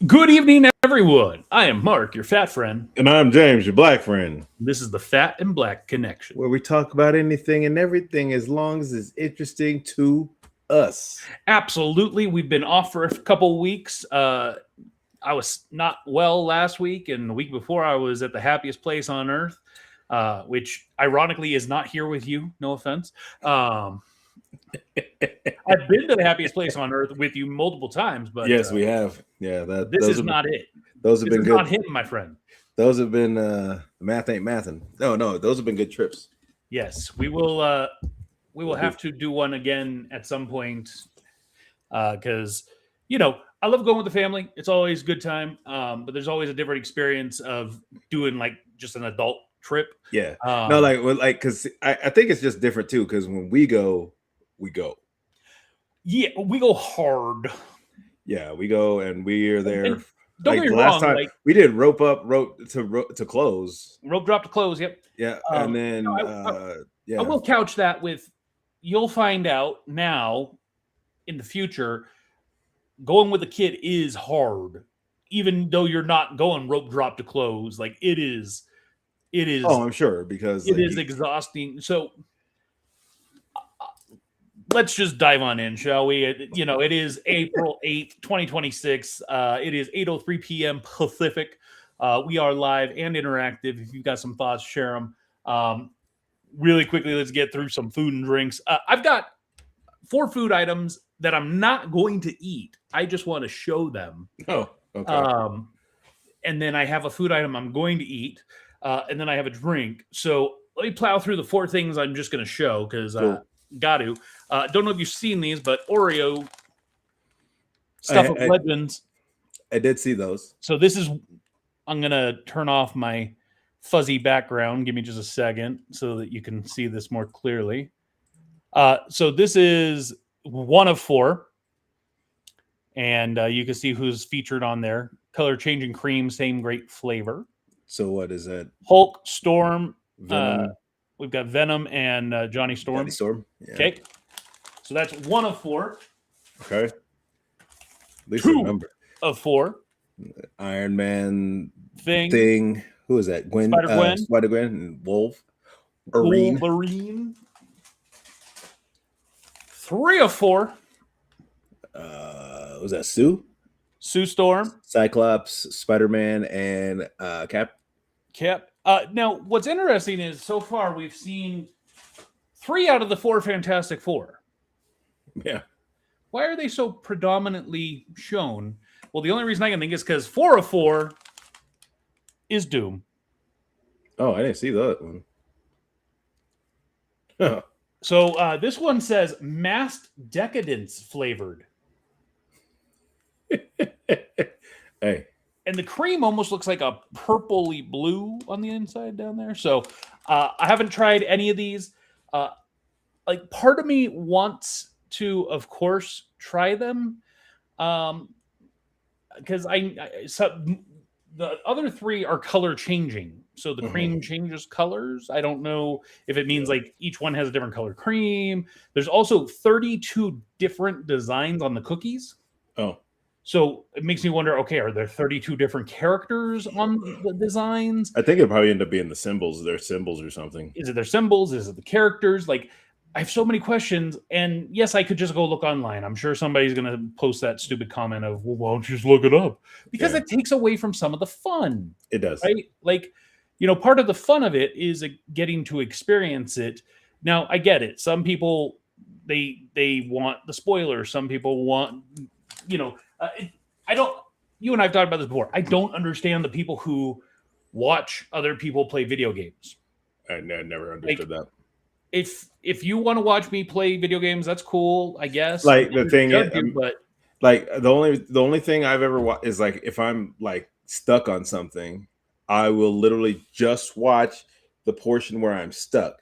Good evening, everyone. I am Mark, your fat friend. And I'm James, your black friend. This is the Fat and Black Connection, where we talk about anything and everything as long as it's interesting to us. Absolutely. We've been off for a couple weeks. I was not well last week, and the week before I was at the happiest place on earth, which ironically is not here with you. No offense. I've been to the happiest place on earth with you multiple times, but yes, we have. Yeah, this is not it. Those have been good. Not him, my friend. Those have been math ain't mathin'. No, those have been good trips. Yes, we will. We will have to do one again at some point because I love going with the family. It's always a good time, but there's always a different experience of doing like just an adult trip. Yeah, because I think it's just different too. Because when we go. Yeah, we go hard. Yeah, we go and we are there. And don't get me wrong. Time, we did rope to close. Rope drop to close. Yep. Yeah, and then I will couch that with. You'll find out now in the future. Going with a kid is hard, even though you're not going rope drop to close. Like it is. Oh, I'm sure because it is exhausting. So. Let's just dive on in, shall we? It is April 8th, 2026. It is 8:03 p.m. Pacific. We are live and interactive. If you've got some thoughts, share them. Really quickly, let's get through some food and drinks. I've got 4 food items that I'm not going to eat. I just want to show them. Oh, okay. And then I have a food item I'm going to eat. And then I have a drink. So let me plow through the 4 things I'm just going to show because cool. Got to. Don't know if you've seen these, but Oreo Stuff of Legends. I did see those. So this is, I'm going to turn off my fuzzy background. Give me just a second so that you can see this more clearly. So this is 1 of 4. And you can see who's featured on there. Color changing cream, same great flavor. So what is that? Hulk, Storm, Venom. We've got Venom and Johnny Storm. Johnny Storm. Yeah. Okay. So that's 1 of 4. Okay. At least 2 remember. of 4. Iron Man. Thing. Who is that? Gwen. Spider-Gwen. Spider-Gwen and Wolverine. Wolverine. 3 of 4. Was that Sue? Sue Storm, Cyclops, Spider-Man, and Cap. Now, what's interesting is so far we've seen 3 out of the 4 Fantastic Four. Yeah. Why are they so predominantly shown? Well, the only reason I can think is because 4 of 4 is Doom. Oh, I didn't see that one. Huh. So this one says masked decadence flavored. Hey. And the cream almost looks like a purpley blue on the inside down there. So I haven't tried any of these. Like part of me wants to, of course, try them. Because the other 3 are color changing. So the cream changes colors. I don't know if it means like each one has a different color cream. There's also 32 different designs on the cookies. Oh. So it makes me wonder, okay, are there 32 different characters on the designs? I think it probably end up being the symbols, their symbols or something. Is it their symbols? Is it the characters? Like, I have so many questions. And yes, I could just go look online. I'm sure somebody's going to post that stupid comment of, well, why don't you just look it up? Because it takes away from some of the fun. It does. Right? Like, part of the fun of it is getting to experience it. Now, I get it. Some people, they want the spoilers. Some people want, I don't. You and I've talked about this before. I don't understand the people who watch other people play video games. I never understood that. If you want to watch me play video games, that's cool, I guess. Like the thing is, but like the only thing I've ever watched is like if I'm like stuck on something, I will literally just watch the portion where I'm stuck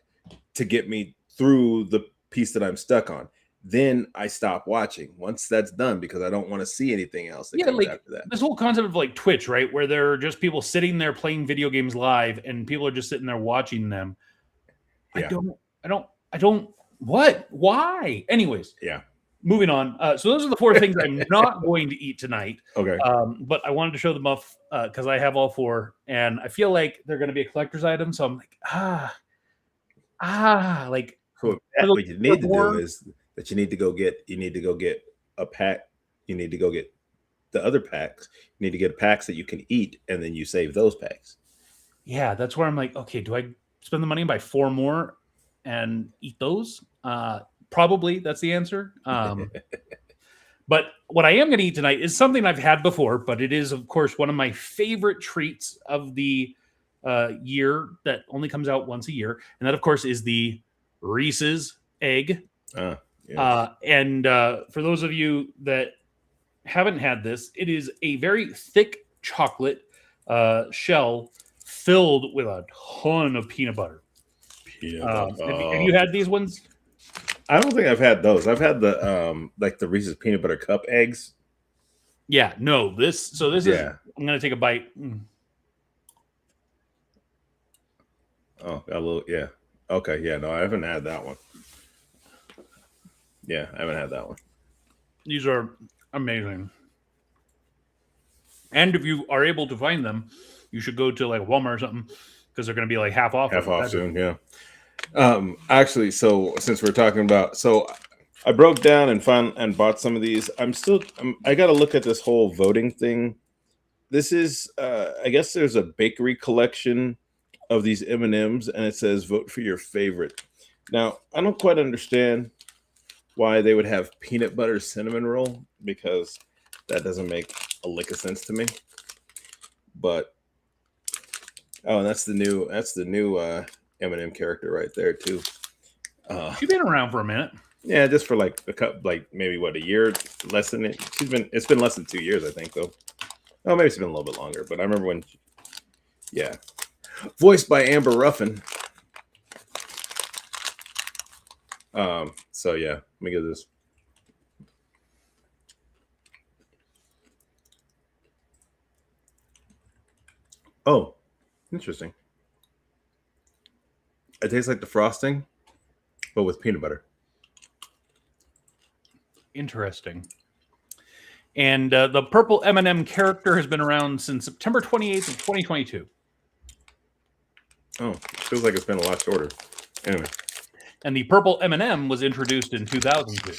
to get me through the piece that I'm stuck on. Then I stop watching once that's done because I don't want to see anything else that comes after that. This whole concept of like Twitch, right, where there are just people sitting there playing video games live and people are just sitting there watching them. Yeah. I don't. What? Why? Anyways. Yeah. Moving on. So those are the 4 things I'm not going to eat tonight. Okay. But I wanted to show them off because I have all 4, and I feel like they're going to be a collector's item. So I'm like, like. So what you need to do is that you need to go get a pack. You need to go get the other packs. You need to get packs that you can eat, and then you save those packs. Yeah, that's where I'm like, okay, do I spend the money and buy 4 more and eat those? Probably that's the answer. But what I am going to eat tonight is something I've had before, but it is, of course, one of my favorite treats of the year that only comes out once a year. And that, of course, is the Reese's egg. Yes. And for those of you that haven't had this, it is a very thick chocolate shell filled with a ton of peanut butter. Have you had these ones? I don't think I've had those. I've had the like the Reese's peanut butter cup eggs. Yeah, no. This is. I'm gonna take a bite. Oh, got a little. Yeah. Okay. Yeah. No, I haven't had that one. Yeah, I haven't had that one. These are amazing. And if you are able to find them, you should go to like Walmart or something because they're going to be like half off. Half off soon, yeah. Actually, so since we're talking about, so I broke down and bought some of these. I got to look at this whole voting thing. This is, I guess there's a bakery collection of these M&Ms, and it says vote for your favorite. Now, I don't quite understand why they would have peanut butter cinnamon roll because that doesn't make a lick of sense to me. But that's the new M&M character right there too. She's been around for a minute. Yeah, just for like maybe a year, less than it. It's been less than 2 years, I think, though. Oh, maybe it's been a little bit longer, but I remember when. Yeah, voiced by Amber Ruffin. So yeah, let me get this. Oh, interesting. It tastes like the frosting, but with peanut butter. Interesting. And the purple M&M character has been around since September 28th of 2022. Oh, feels like it's been a lot shorter. Anyway. And the purple M&M was introduced in 2002.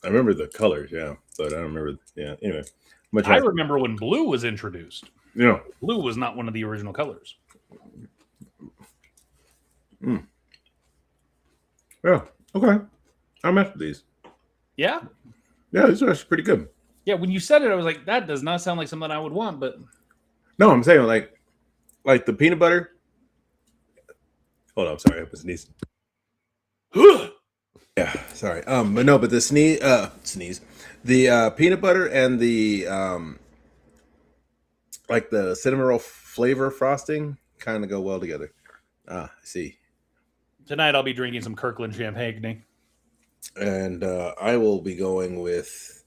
I remember the colors, yeah, but I don't remember. Yeah, anyway, I remember when blue was introduced. Yeah, blue was not one of the original colors. Yeah. Okay. I'm after these. Yeah. Yeah, these are actually pretty good. Yeah. When you said it, I was like, that does not sound like something I would want. But no, I'm saying like the peanut butter. Hold on, sorry, I was sneezing. Yeah, sorry. But the sneeze, the peanut butter and the like the cinnamon roll flavor frosting kind of go well together. I see. Tonight I'll be drinking some Kirkland champagne. And I will be going with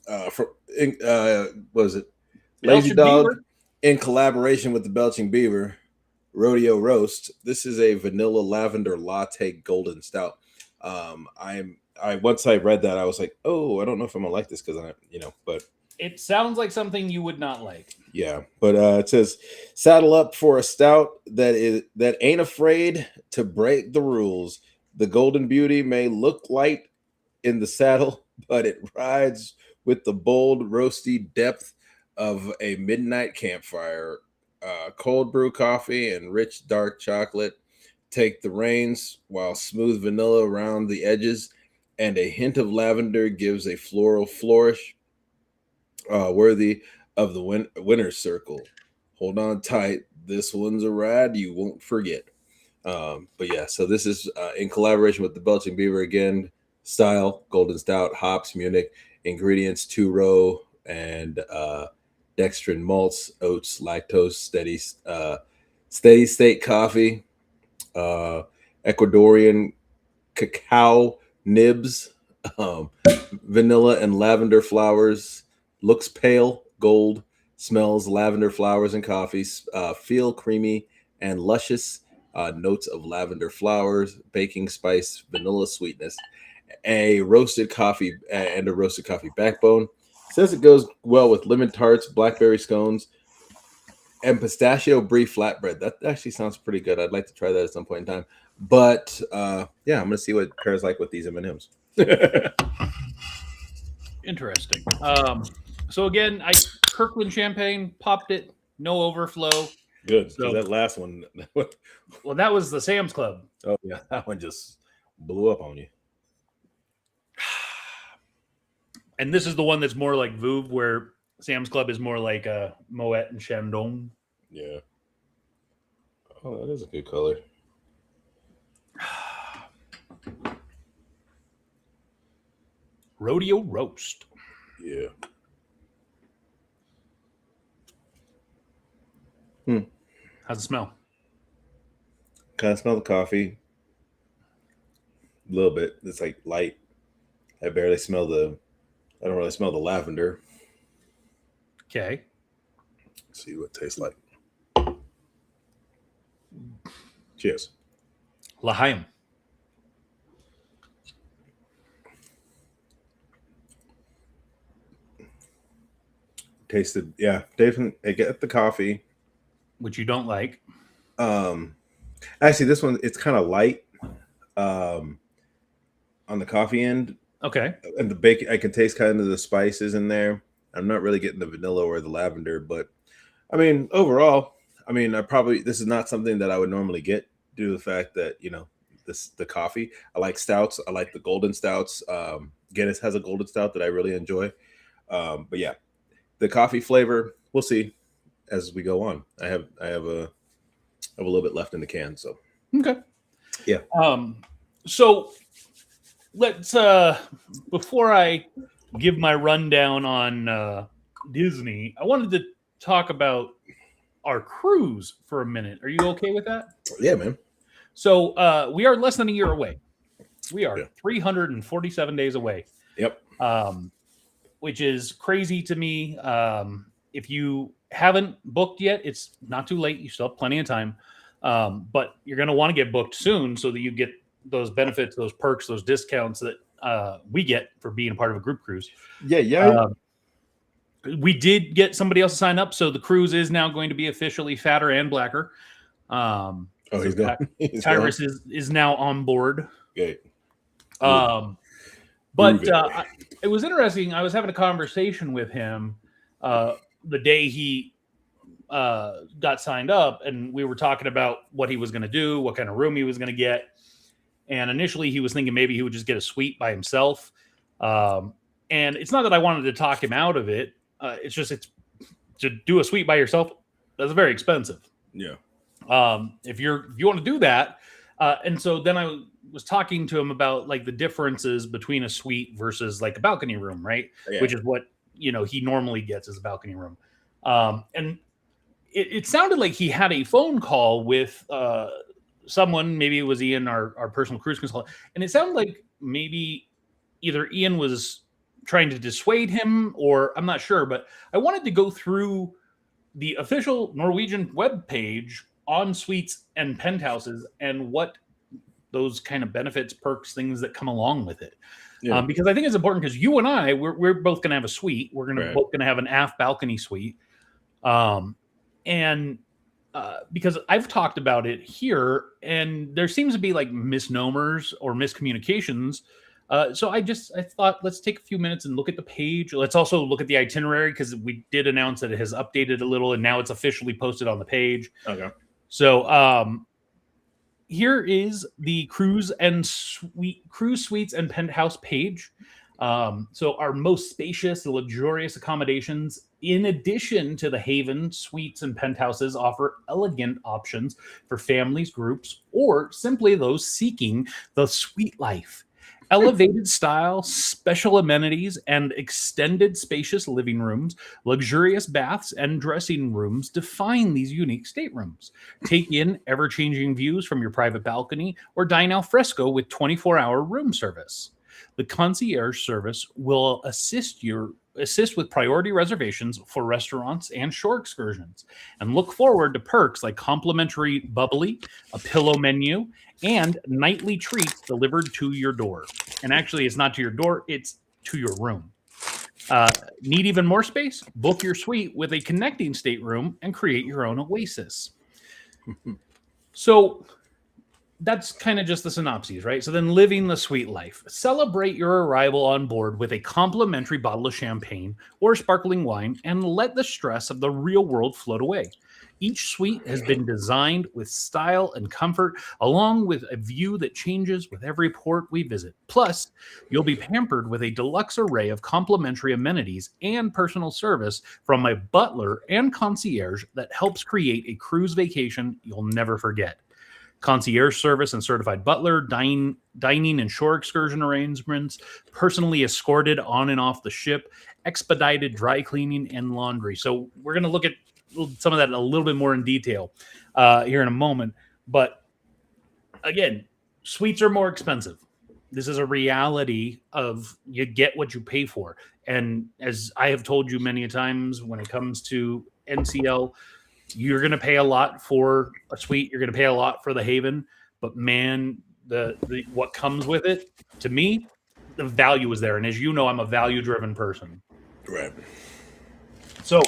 what was it? Lazy Dog Beaver, in collaboration with the Belching Beaver, Rodeo Roast. This is a vanilla lavender latte golden stout. Once I read that, I was like, oh, I don't know if I'm gonna like this because but it sounds like something you would not like. Yeah, but it says saddle up for a stout that ain't afraid to break the rules. The Golden Beauty may look light in the saddle, but it rides with the bold, roasty depth of a midnight campfire. Cold brew coffee and rich dark chocolate take the reins, while smooth vanilla around the edges and a hint of lavender gives a floral flourish worthy of the winner's circle. Hold on tight. This one's a ride you won't forget. But yeah, so this is in collaboration with the Belching Beaver again. Style, golden stout, hops, Munich. Ingredients, 2-row and dextrin malts, oats, lactose, steady state coffee, Ecuadorian cacao nibs, vanilla and lavender flowers. Looks pale gold, smells lavender flowers and coffees. Feel creamy and luscious. Notes of lavender flowers, baking spice, vanilla sweetness. A roasted coffee backbone. Says it goes well with lemon tarts, blackberry scones, and pistachio brie flatbread. That actually sounds pretty good. I'd like to try that at some point in time. But yeah, I'm gonna see what it pairs like with these M&Ms. Interesting. So again, Kirkland champagne, popped it, no overflow. Good. So that last one. Well, that was the Sam's Club. Oh yeah, that one just blew up on you. And this is the one that's more like Vouv, where Sam's Club is more like a Moet and Chandon. Yeah. Oh, that is a good color. Rodeo Roast. Yeah. How's it smell? Kind of smell the coffee. A little bit. It's like light. I don't really smell the lavender. Okay. Let's see what it tastes like. Cheers. L'chaim. Tasted, yeah, definitely. I get the coffee, which you don't like. Actually, this one it's kind of light. On the coffee end. Okay. And the bacon, I can taste kind of the spices in there. I'm not really getting the vanilla or the lavender, but I mean, overall, this is not something that I would normally get due to the fact that, the coffee. I like stouts. I like the golden stouts. Guinness has a golden stout that I really enjoy. But yeah, the coffee flavor, we'll see as we go on. I have a little bit left in the can, so. Okay. Yeah. So let's before I give my rundown on Disney, I wanted to talk about our cruise for a minute. Are you okay with that? Yeah, man. So we are less than a year away. We are 347 days away. Yep. Which is crazy to me. If you haven't booked yet, it's not too late. You still have plenty of time. But you're going to want to get booked soon so that you get those benefits, those perks, those discounts that we get for being a part of a group cruise. Yeah. We did get somebody else to sign up, so the cruise is now going to be officially fatter and blacker. He's gone. Tyrus is now on board. Okay. But it was interesting. I was having a conversation with him the day he got signed up, and we were talking about what he was going to do, what kind of room he was going to get. And initially, he was thinking maybe he would just get a suite by himself. And it's not that I wanted to talk him out of it. It's to do a suite by yourself. That's very expensive. Yeah. If you want to do that, and so then I was talking to him about like the differences between a suite versus like a balcony room, right? Yeah. Which is what he normally gets as a balcony room. And it sounded like he had a phone call with someone. Maybe it was Ian, our personal cruise consultant, and it sounded like maybe either Ian was trying to dissuade him, or I'm not sure. But I wanted to go through the official Norwegian webpage on suites and penthouses and what those kind of benefits, perks, things that come along with it. Yeah. Because I think it's important because you and I, we're both going to have a suite. We're both going to have an aft balcony suite. And because I've talked about it here, and there seems to be like misnomers or miscommunications. So I thought, let's take a few minutes and look at the page. Let's also look at the itinerary, because we did announce that it has updated a little, and now it's officially posted on the page. Okay. So here is the cruise suites and penthouse page. So our most spacious, luxurious accommodations, in addition to the Haven suites and penthouses, offer elegant options for families, groups, or simply those seeking the suite life. Elevated style, special amenities, and extended spacious living rooms, luxurious baths, and dressing rooms define these unique staterooms. Take in ever-changing views from your private balcony, or dine al fresco with 24-hour room service. The concierge service will assist with priority reservations for restaurants and shore excursions, and look forward to perks like complimentary bubbly, a pillow menu, and nightly treats delivered to your door. And actually, it's not to your door, it's to your room. Need even more space? Book your suite with a connecting stateroom and create your own oasis. So that's kind of just the synopses, right? So then, living the suite life. Celebrate your arrival on board with a complimentary bottle of champagne or sparkling wine, and let the stress of the real world float away. Each suite has been designed with style and comfort, along with a view that changes with every port we visit. Plus, you'll be pampered with a deluxe array of complimentary amenities and personal service from a butler and concierge that helps create a cruise vacation you'll never forget. Concierge service and certified butler, dining and shore excursion arrangements, personally escorted on and off the ship, expedited dry cleaning and laundry. So we're going to look at some of that a little bit more in detail here in a moment. But again, suites are more expensive. This is a reality of you get what you pay for. And as I have told you many times, when it comes to NCL, you're going to pay a lot for a suite. You're going to pay a lot for the Haven. But man, the what comes with it, to me, the value is there. And as you know, I'm a value-driven person. Right. So,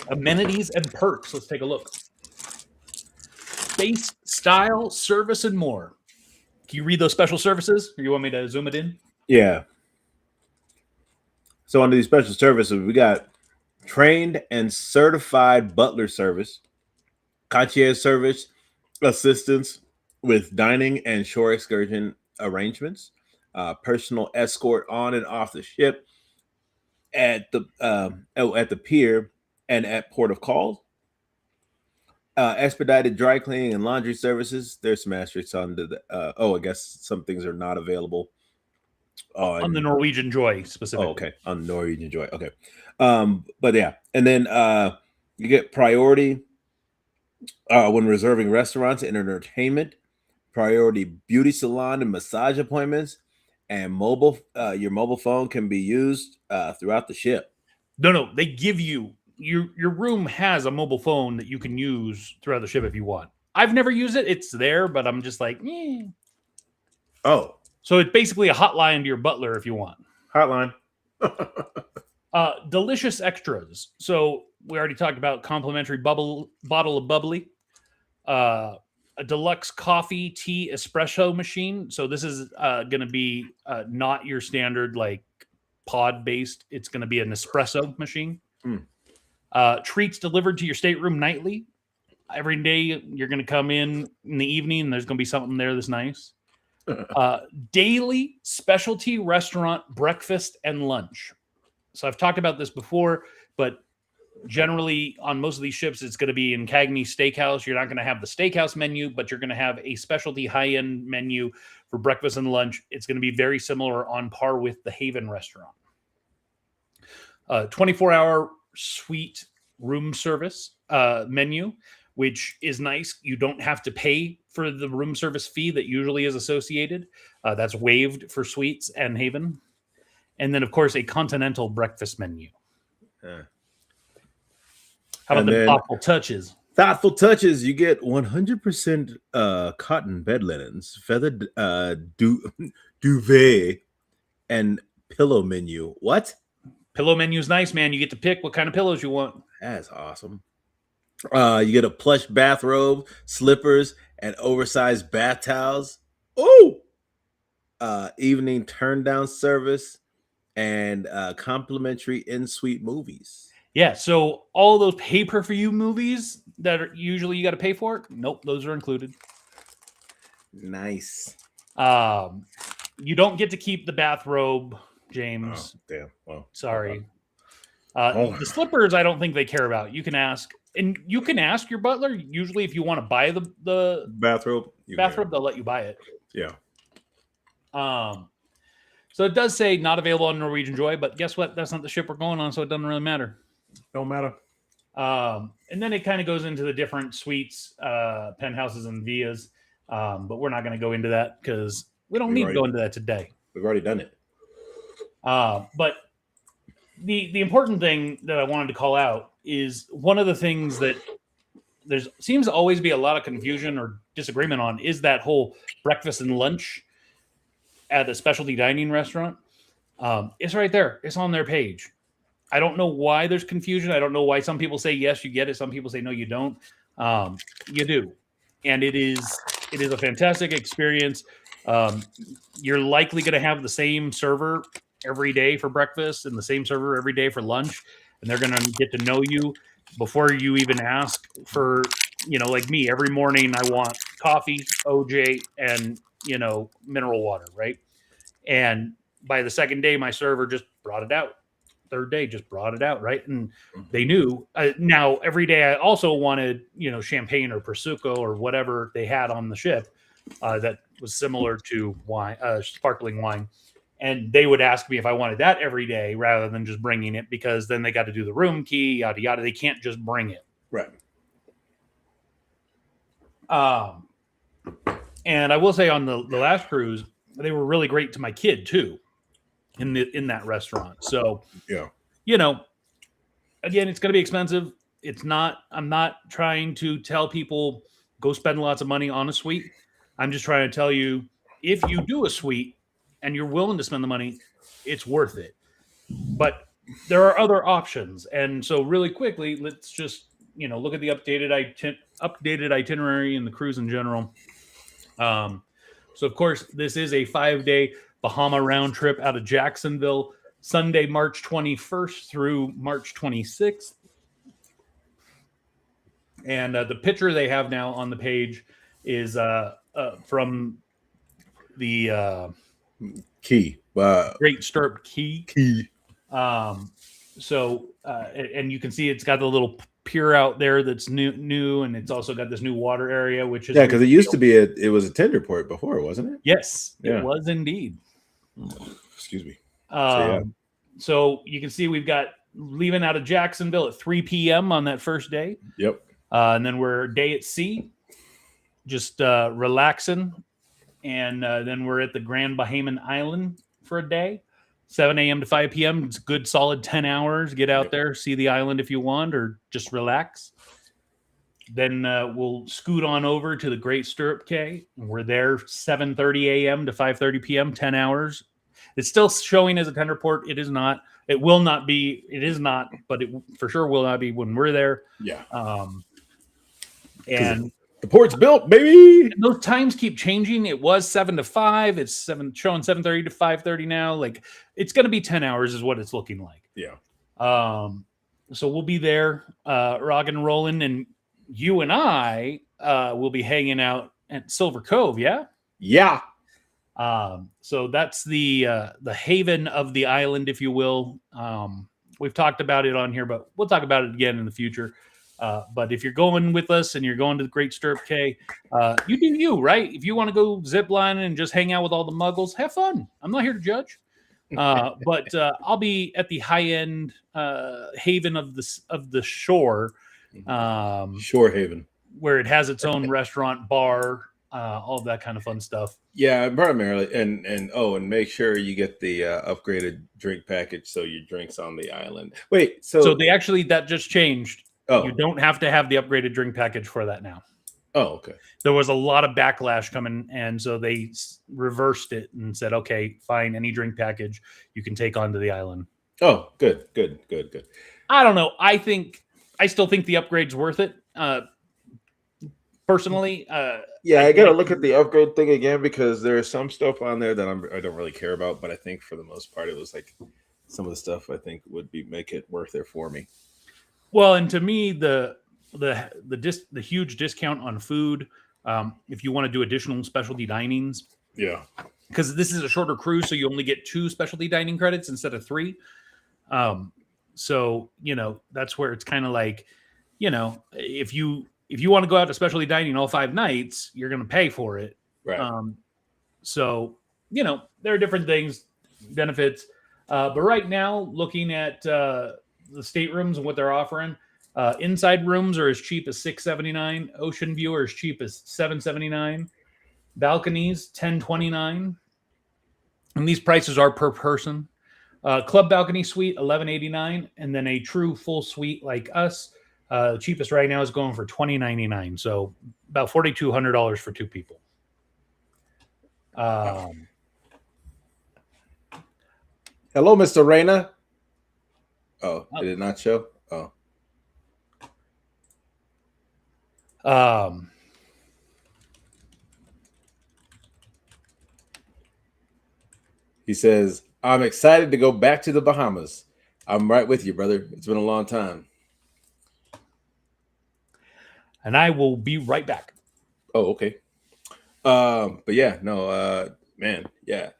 amenities and perks. Let's take a look. Space, style, service, and more. Can you read those special services? Or you want me to zoom it in? Yeah. So under these special services, we got trained and certified butler service, concierge service, assistance with dining and shore excursion arrangements, personal escort on and off the ship, at the pier and at port of call, expedited dry cleaning and laundry services. There's some asterisks on the I guess some things are not available on the Norwegian Joy specifically. Oh, okay, on the Norwegian Joy. Okay, but yeah, and then you get priority when reserving restaurants and entertainment, priority beauty salon and massage appointments, and your mobile phone can be used throughout the ship. No, they give you your room has a mobile phone that you can use throughout the ship if you want. I've never used it; it's there, but I'm just like, Oh, so it's basically a hotline to your butler if you want. Hotline. Delicious extras. So we already talked about complimentary bottle of bubbly, a deluxe coffee, tea, espresso machine. So this is going to be not your standard like pod based. It's going to be an espresso machine. Treats delivered to your stateroom nightly. Every day you're going to come in the evening and there's going to be something there that's nice. Daily specialty restaurant breakfast and lunch. So I've talked about this before, but generally on most of these ships, it's going to be in Cagney Steakhouse. You're not going to have the steakhouse menu, but you're going to have a specialty high-end menu for breakfast and lunch. It's going to be very similar, on par with the Haven restaurant. 24-hour suite room service menu, which is nice. You don't have to pay for the room service fee that usually is associated. That's waived for suites and Haven. And then, of course, a continental breakfast menu. How about the thoughtful touches? Thoughtful touches. You get 100% cotton bed linens, feathered duvet, and pillow menu. What? Pillow menu is nice, man. You get to pick what kind of pillows you want. That's awesome. You get a plush bathrobe, slippers, and oversized bath towels. Oh! Evening turn down service and complimentary in-suite movies. Yeah, so all those pay-per-view movies that are usually you got to pay for, nope, those are included. Nice. You don't get to keep the bathrobe, James. Oh, damn. Well, sorry. The slippers, I don't think they care about. You can ask, and you can ask your butler. Usually, if you want to buy the bathrobe, they'll let you buy it. Yeah. So it does say not available on Norwegian Joy, but guess what? That's not the ship we're going on, so it doesn't really matter. Don't matter. And then it kind of goes into the different suites, penthouses, and villas. But we're not going to go into that because we don't need to go into that today. We've already done it. But the important thing that I wanted to call out is one of the things that seems to always be a lot of confusion or disagreement on is that whole breakfast and lunch at a specialty dining restaurant. It's right there. It's on their page. I don't know why there's confusion. I don't know why some people say yes, you get it. Some people say no, you don't. You do, and it is a fantastic experience. You're likely going to have the same server every day for breakfast and the same server every day for lunch, and they're going to get to know you before you even ask for. Like me, every morning I want coffee, OJ, and mineral water, right? And by the second day, my server just brought it out. Third day, just brought it out, right? And they knew. Now, every day I also wanted, champagne or prosecco or whatever they had on the ship that was similar to wine, sparkling wine. And they would ask me if I wanted that every day rather than just bringing it, because then they got to do the room key, yada, yada. They can't just bring it. Right. And I will say on the last cruise, they were really great to my kid too, in that restaurant. So yeah, again, it's going to be expensive. I'm not trying to tell people go spend lots of money on a suite. I'm just trying to tell you, if you do a suite and you're willing to spend the money, it's worth it. But there are other options. And so really quickly, let's just, look at the updated itinerary and the cruise in general. So of course, this is a 5-day Bahama round trip out of Jacksonville, Sunday, March 21st through March 26th. And the picture they have now on the page is from the Key. Great Stirrup Key. So and you can see it's got the little pier out there that's new, and it's also got this new water area, which is because it used to be it was a tender port before, wasn't it? Yes, it was indeed. Excuse me. So you can see we've got leaving out of Jacksonville at 3 p.m. on that first day. Yep. And then we're day at sea, just relaxing, and then we're at the Grand Bahamian Island for a day. 7 a.m. to 5 p.m. It's a good solid 10 hours. Get out there, see the island if you want, or just relax. Then we'll scoot on over to the Great Stirrup Cay. We're there 7:30 a.m. to 5:30 p.m., 10 hours. It's still showing as a tender port. It is not. It will not be. It is not, but it for sure will not be when we're there. Yeah. And The port's built, baby. And those times keep changing. It was 7 to 5. It's showing 7:30 to 5:30 now. Like it's going to be 10 hours is what it's looking like. Yeah. So we'll be there, rocking and rolling, and you and I will be hanging out at Silver Cove. Yeah. Yeah. So that's the haven of the island, if you will. We've talked about it on here, but we'll talk about it again in the future. But if you're going with us and you're going to the Great Stirrup Cay, you do you, right? If you want to go zip lining and just hang out with all the muggles, have fun. I'm not here to judge. But I'll be at the high end haven of the shore, Shore Haven, where it has its own restaurant, bar, all of that kind of fun stuff. yeah, primarily, and make sure you get the upgraded drink package, so your drinks on the island. Wait, So they actually that just changed. Oh. You don't have to have the upgraded drink package for that now. Oh, okay. There was a lot of backlash coming, and so they reversed it and said, okay, fine, any drink package you can take onto the island. Oh, good. I don't know. I still think the upgrade's worth it. Personally, yeah, I gotta look at the upgrade thing again because there's some stuff on there that I don't really care about, but I think for the most part it was like some of the stuff I think would make it worth it for me. Well, and to me, the huge discount on food, if you want to do additional specialty dinings, Yeah, because this is a shorter cruise, so you only get 2 specialty dining credits instead of 3. So that's where it's kind of like, if you want to go out to specialty dining all 5 nights, you're going to pay for it. right. So there are different things, benefits, but right now, looking at the staterooms and what they're offering, inside rooms are as cheap as $679. Ocean view are as cheap as $779. Balconies $1029, and these prices are per person. Club balcony suite $1189, and then a true full suite like us, cheapest right now is going for $2099. So about $4,200 for 2 people. Hello, Mr. Reyna. Oh, did it not show? Oh. He says, I'm excited to go back to the Bahamas. I'm right with you, brother. It's been a long time. And I will be right back. Oh, okay. But yeah, no, man, yeah.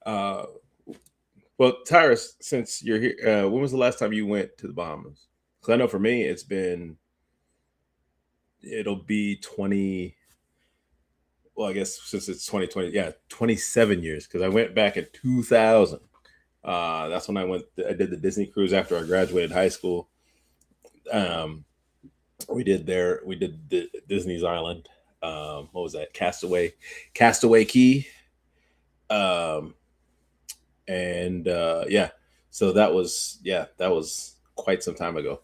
Well, Tyrus, since you're here, when was the last time you went to the Bahamas? Because I know for me, it'll be 20. Well, I guess since it's 2020, yeah, 27 years. Because I went back in 2000. That's when I did the Disney cruise after I graduated high school. We did the Disney's Island. What was that? Castaway Key. So that was quite some time ago.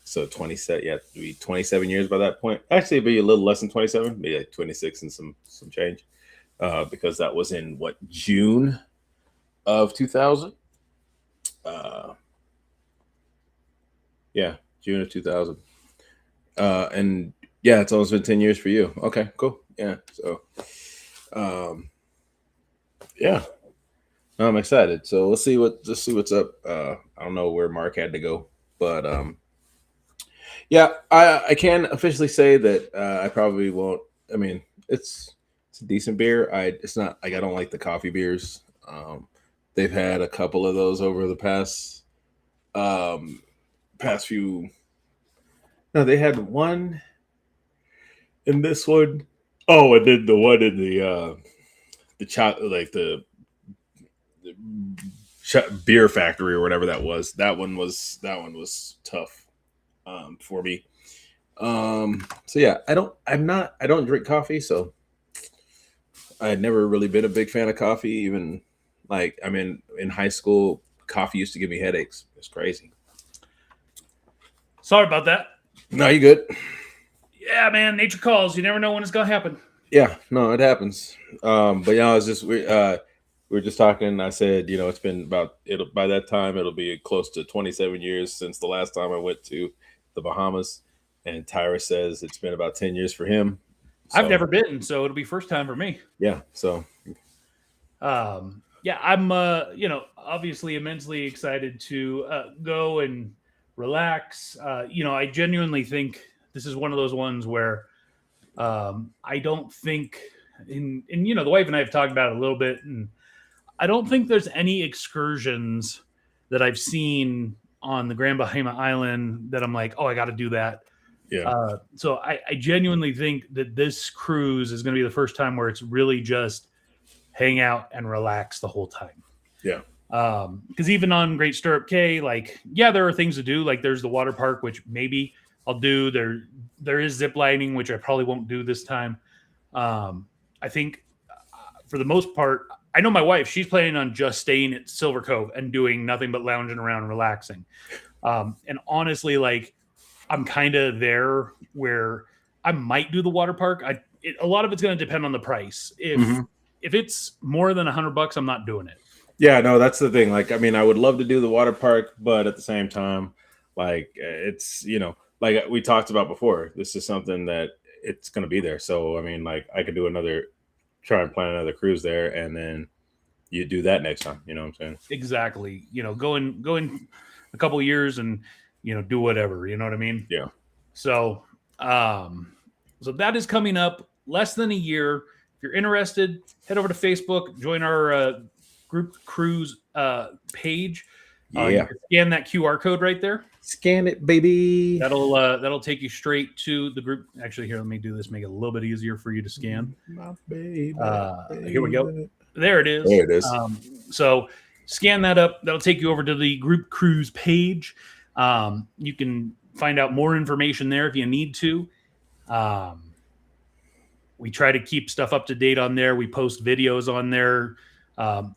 So 27, yeah, it'd be 27 years by that point. Actually, it'd be a little less than 27, maybe like 26 and some change, because that was in June of 2000. June of 2000. And yeah, it's almost been 10 years for you. Okay, cool. Yeah. So, yeah. No, I'm excited. So let's see what's up. I don't know where Mark had to go, but yeah, I can officially say that I probably won't. I mean, it's a decent beer. It's not like I don't like the coffee beers. They've had a couple of those over the past few. No, they had one in this one. Oh, and then the one in the beer factory or whatever that was. That one was tough for me. So yeah, I don't drink coffee, so I had never really been a big fan of coffee. Even like in high school, coffee used to give me headaches. It's crazy. Sorry about that. No, you good? Yeah, man, nature calls. You never know when it's gonna happen. Yeah, no, it happens. But yeah, we were just talking. I said, it's been by that time it'll be close to 27 years since the last time I went to the Bahamas. And Tyra says it's been about 10 years for him. So, I've never been, so it'll be first time for me. Yeah. So Yeah, I'm obviously immensely excited to go and relax. I genuinely think this is one of those ones where I don't think and the wife and I have talked about it a little bit, and I don't think there's any excursions that I've seen on the Grand Bahama Island that I'm like, oh, I got to do that. yeah. So I genuinely think that this cruise is going to be the first time where it's really just hang out and relax the whole time. Yeah. Because even on Great Stirrup Cay, like, yeah, there are things to do. Like there's the water park, which maybe I'll do. There is zip lining, which I probably won't do this time. I think for the most part, I know my wife, she's planning on just staying at Silver Cove and doing nothing but lounging around and relaxing. And honestly, like, I'm kind of there where I might do the water park. A lot of it's going to depend on the price. If it's more than $100, I'm not doing it. Yeah, no, that's the thing. Like, I mean, I would love to do the water park, but at the same time, like, it's, like we talked about before, this is something that it's going to be there. So, I mean, like, I could try and plan another cruise there, and then you do that next time. You know what I'm saying? Exactly. Go in a couple of years and, do whatever. You know what I mean? Yeah. So, so that is coming up less than a year. If you're interested, head over to Facebook, join our group cruise page. You can scan that QR code right there. Scan it, baby. That'll take you straight to the group. Actually, here, let me do this, make it a little bit easier for you to scan. My baby, here we go. There it is. There it is. So scan that up. That'll take you over to the group cruise page. You can find out more information there if you need to. We try to keep stuff up to date on there. We post videos on there,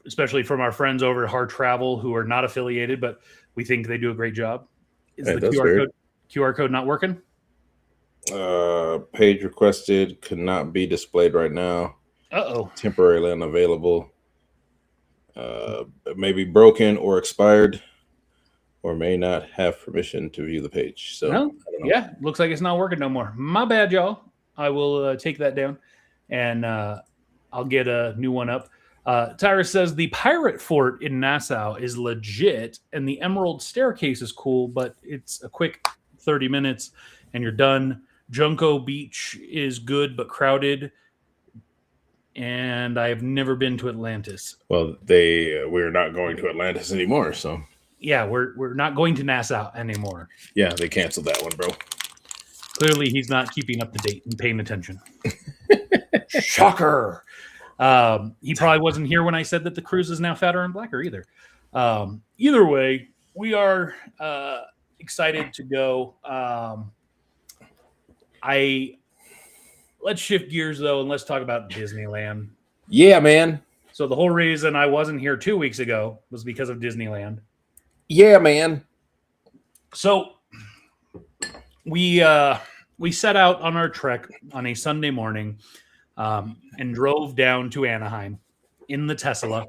especially from our friends over at Hard Travel who are not affiliated, but we think they do a great job. Is the QR code not working? Page requested could not be displayed right now. Uh-oh. Temporarily unavailable. Maybe broken or expired, or may not have permission to view the page. So, no? Yeah, looks like it's not working no more. My bad, y'all. I will take that down, and I'll get a new one up. Tyra says the pirate fort in Nassau is legit, and the Emerald Staircase is cool, but it's a quick 30 minutes, and you're done. Junco Beach is good, but crowded. And I have never been to Atlantis. Well, we're not going to Atlantis anymore, so. Yeah, we're not going to Nassau anymore. Yeah, they canceled that one, bro. Clearly, he's not keeping up to date and paying attention. Shocker. He probably wasn't here when I said that the cruise is now fatter and blacker either. Either way, we are excited to go. Let's shift gears, though, and let's talk about Disneyland. Yeah, man. So the whole reason I wasn't here 2 weeks ago was because of Disneyland. Yeah, man. So we set out on our trek on a Sunday morning and drove down to Anaheim in the Tesla.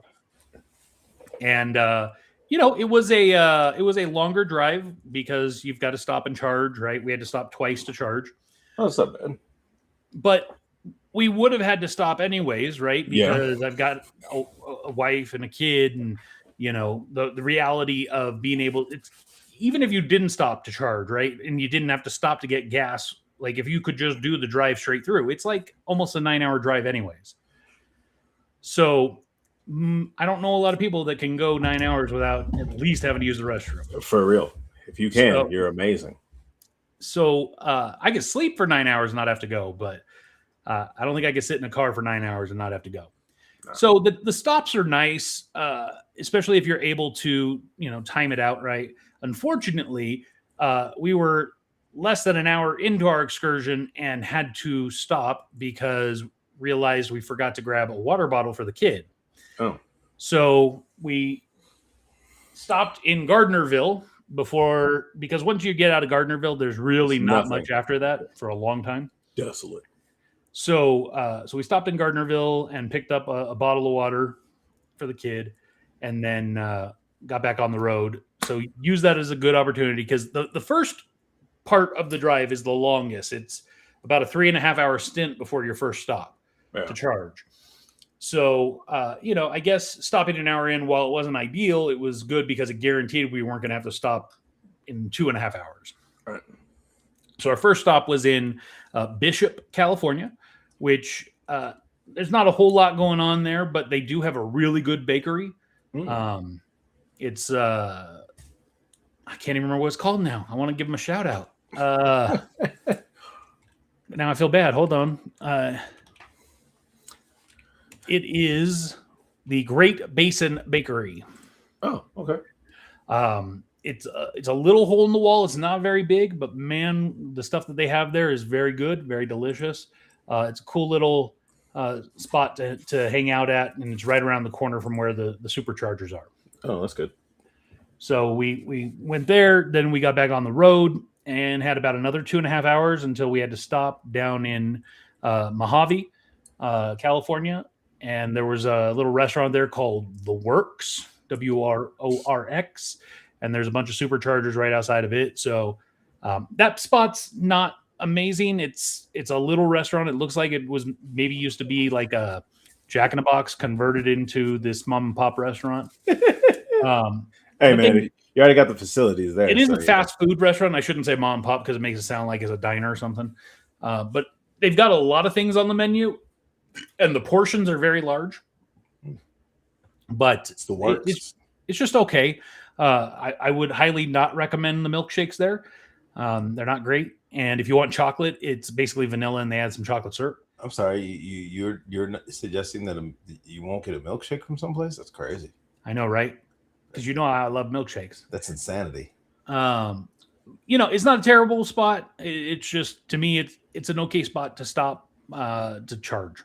And it was a longer drive because you've got to stop and charge, right? We had to stop twice to charge. Oh, that's not bad. But we would have had to stop anyways, right? Because I've got a wife and a kid, and the reality of being able. It's even if you didn't stop to charge, right, and you didn't have to stop to get gas. Like if you could just do the drive straight through, it's like almost a 9-hour drive, anyways. So I don't know a lot of people that can go 9 hours without at least having to use the restroom. For real, if you can, you're amazing. So I could sleep for 9 hours and not have to go, but I don't think I could sit in a car for 9 hours and not have to go. No. So the stops are nice, especially if you're able to, time it out right. Unfortunately, we were less than an hour into our excursion and had to stop because realized we forgot to grab a water bottle for the kid. Oh. So we stopped in Gardnerville because once you get out of Gardnerville, there's really not much after that for a long time. Desolate. So we stopped in Gardnerville and picked up a bottle of water for the kid, and then got back on the road. So use that as a good opportunity because the first part of the drive is the longest. It's about a 3.5 hour stint before your first stop to charge. So, I guess stopping an hour in, while it wasn't ideal, it was good because it guaranteed we weren't going to have to stop in 2.5 hours. Right. So our first stop was in Bishop, California, which there's not a whole lot going on there, but they do have a really good bakery. It's I can't even remember what it's called now. I want to give them a shout out. Now I feel bad. Hold on. It is the Great Basin Bakery. Oh, okay. It's a little hole in the wall. It's not very big, but man, the stuff that they have there is very good, very delicious. It's a cool little spot to hang out at, and it's right around the corner from where the superchargers are. Oh, that's good. So we went there, then we got back on the road and had about another 2.5 hours until we had to stop down in Mojave, California. And there was a little restaurant there called The Works, WRORX. And there's a bunch of superchargers right outside of it. So that spot's not amazing. It's a little restaurant. It looks like it was maybe used to be like a Jack in the Box converted into this mom and pop restaurant. Hey man, you already got the facilities there. It is a fast food restaurant. I shouldn't say mom and pop because it makes it sound like it's a diner or something. But they've got a lot of things on the menu, and the portions are very large. But it's the works. It's just okay. I would highly not recommend the milkshakes there. They're not great. And if you want chocolate, it's basically vanilla and they add some chocolate syrup. I'm sorry, you're not suggesting that you won't get a milkshake from someplace? That's crazy. I know, right? Because you know I love milkshakes. That's insanity. It's not a terrible spot. It's just, to me, it's an okay spot to stop to charge.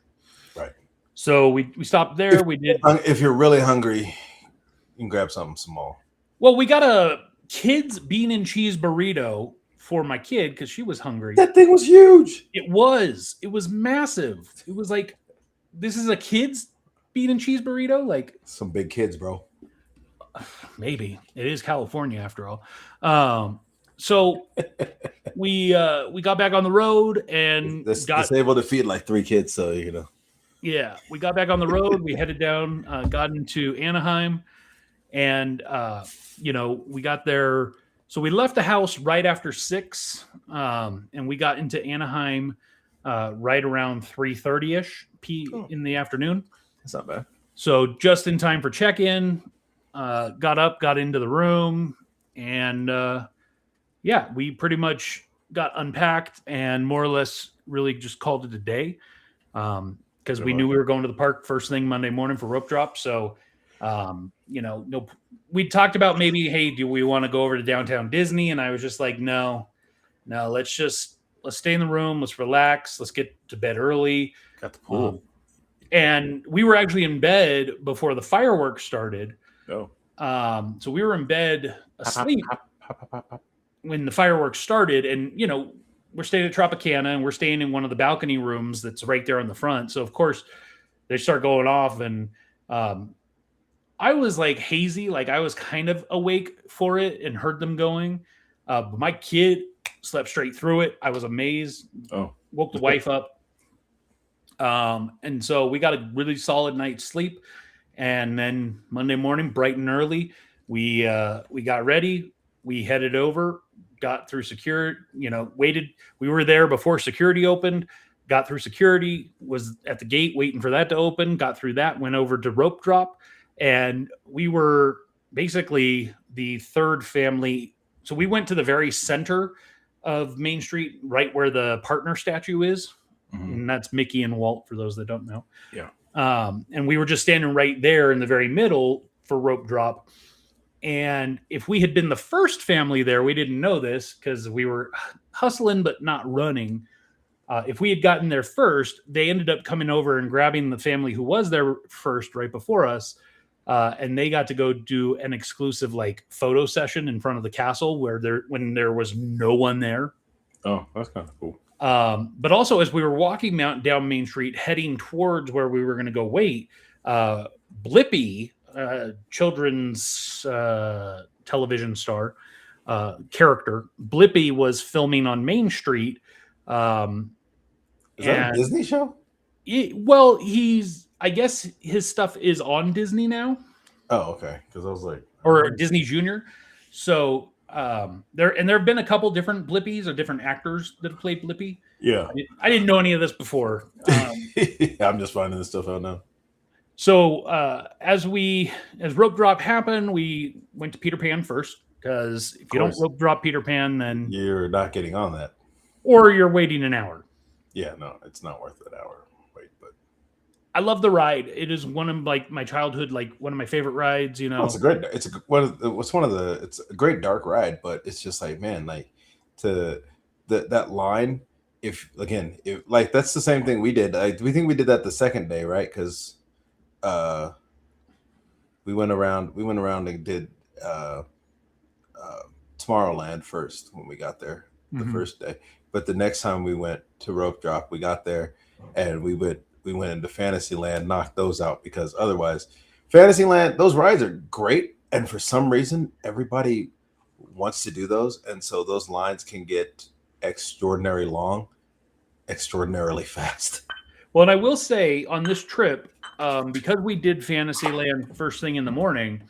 Right. So we stopped there. If you're really hungry, you can grab something small. Well, we got a kid's bean and cheese burrito for my kid because she was hungry. That thing was huge. It was massive. It was like, this is a kid's bean and cheese burrito? Like some big kids, bro. Maybe. It is California after all. So we got back on the road and it's able to feed like 3 kids, so Yeah, we got back on the road. We headed down, got into Anaheim, and we got there. So we left the house right after 6, and we got into Anaheim right around 3:30ish in the afternoon. That's not bad. So just in time for check-in. Got up, got into the room, and we pretty much got unpacked and more or less really just called it a day because we knew we were going to the park first thing Monday morning for rope drop. So, we talked about maybe, hey, do we want to go over to downtown Disney? And I was just like, no, let's stay in the room. Let's relax. Let's get to bed early. Got the pool. And we were actually in bed before the fireworks started. Oh. So we were in bed asleep when the fireworks started, and we're staying at Tropicana and we're staying in one of the balcony rooms that's right there on the front. So of course they start going off, and I was like hazy, like I was kind of awake for it and heard them going. But my kid slept straight through it. I was amazed. Oh, woke the wife up. And so we got a really solid night's sleep. And then Monday morning, bright and early, we got ready. We headed over, got through security, waited. We were there before security opened, got through security, was at the gate waiting for that to open, got through that, went over to rope drop. And we were basically the third family. So we went to the very center of Main Street, right where the partner statue is. Mm-hmm. And that's Mickey and Walt, for those that don't know. Yeah. And we were just standing right there in the very middle for rope drop. And if we had been the first family there, we didn't know this because we were hustling but not running. If we had gotten there first, they ended up coming over and grabbing the family who was there first right before us. And they got to go do an exclusive photo session in front of the castle when there was no one there. Oh, that's kind of cool. But also, as we were walking down Main Street, heading towards where we were going to go wait, Blippi, children's television star character, Blippi was filming on Main Street Is that a Disney show? Well, I guess his stuff is on Disney now. Oh, okay. Because I was like, or Disney Junior. So there have been a couple different Blippies or different actors that have played Blippy. Yeah. I didn't know any of this before. I'm just finding this stuff out now. So as rope drop happened, we went to Peter Pan first, because if you don't rope drop Peter Pan, then you're not getting on that, or you're waiting an hour. Yeah, no, it's not worth an hour wait. But I love the ride. It is one of my childhood, one of my favorite rides. You know, it's a great dark ride, but it's just like, man, like that line. If that's the same thing we did. We think we did that the second day, right? Because we went around and did Tomorrowland first when we got there the first day. But the next time we went to rope drop, we got there and we went into Fantasyland, knocked those out, because otherwise Fantasyland, those rides are great, and for some reason everybody wants to do those, and so those lines can get extraordinarily long, extraordinarily fast. Well, and I will say on this trip, because we did Fantasyland first thing in the morning,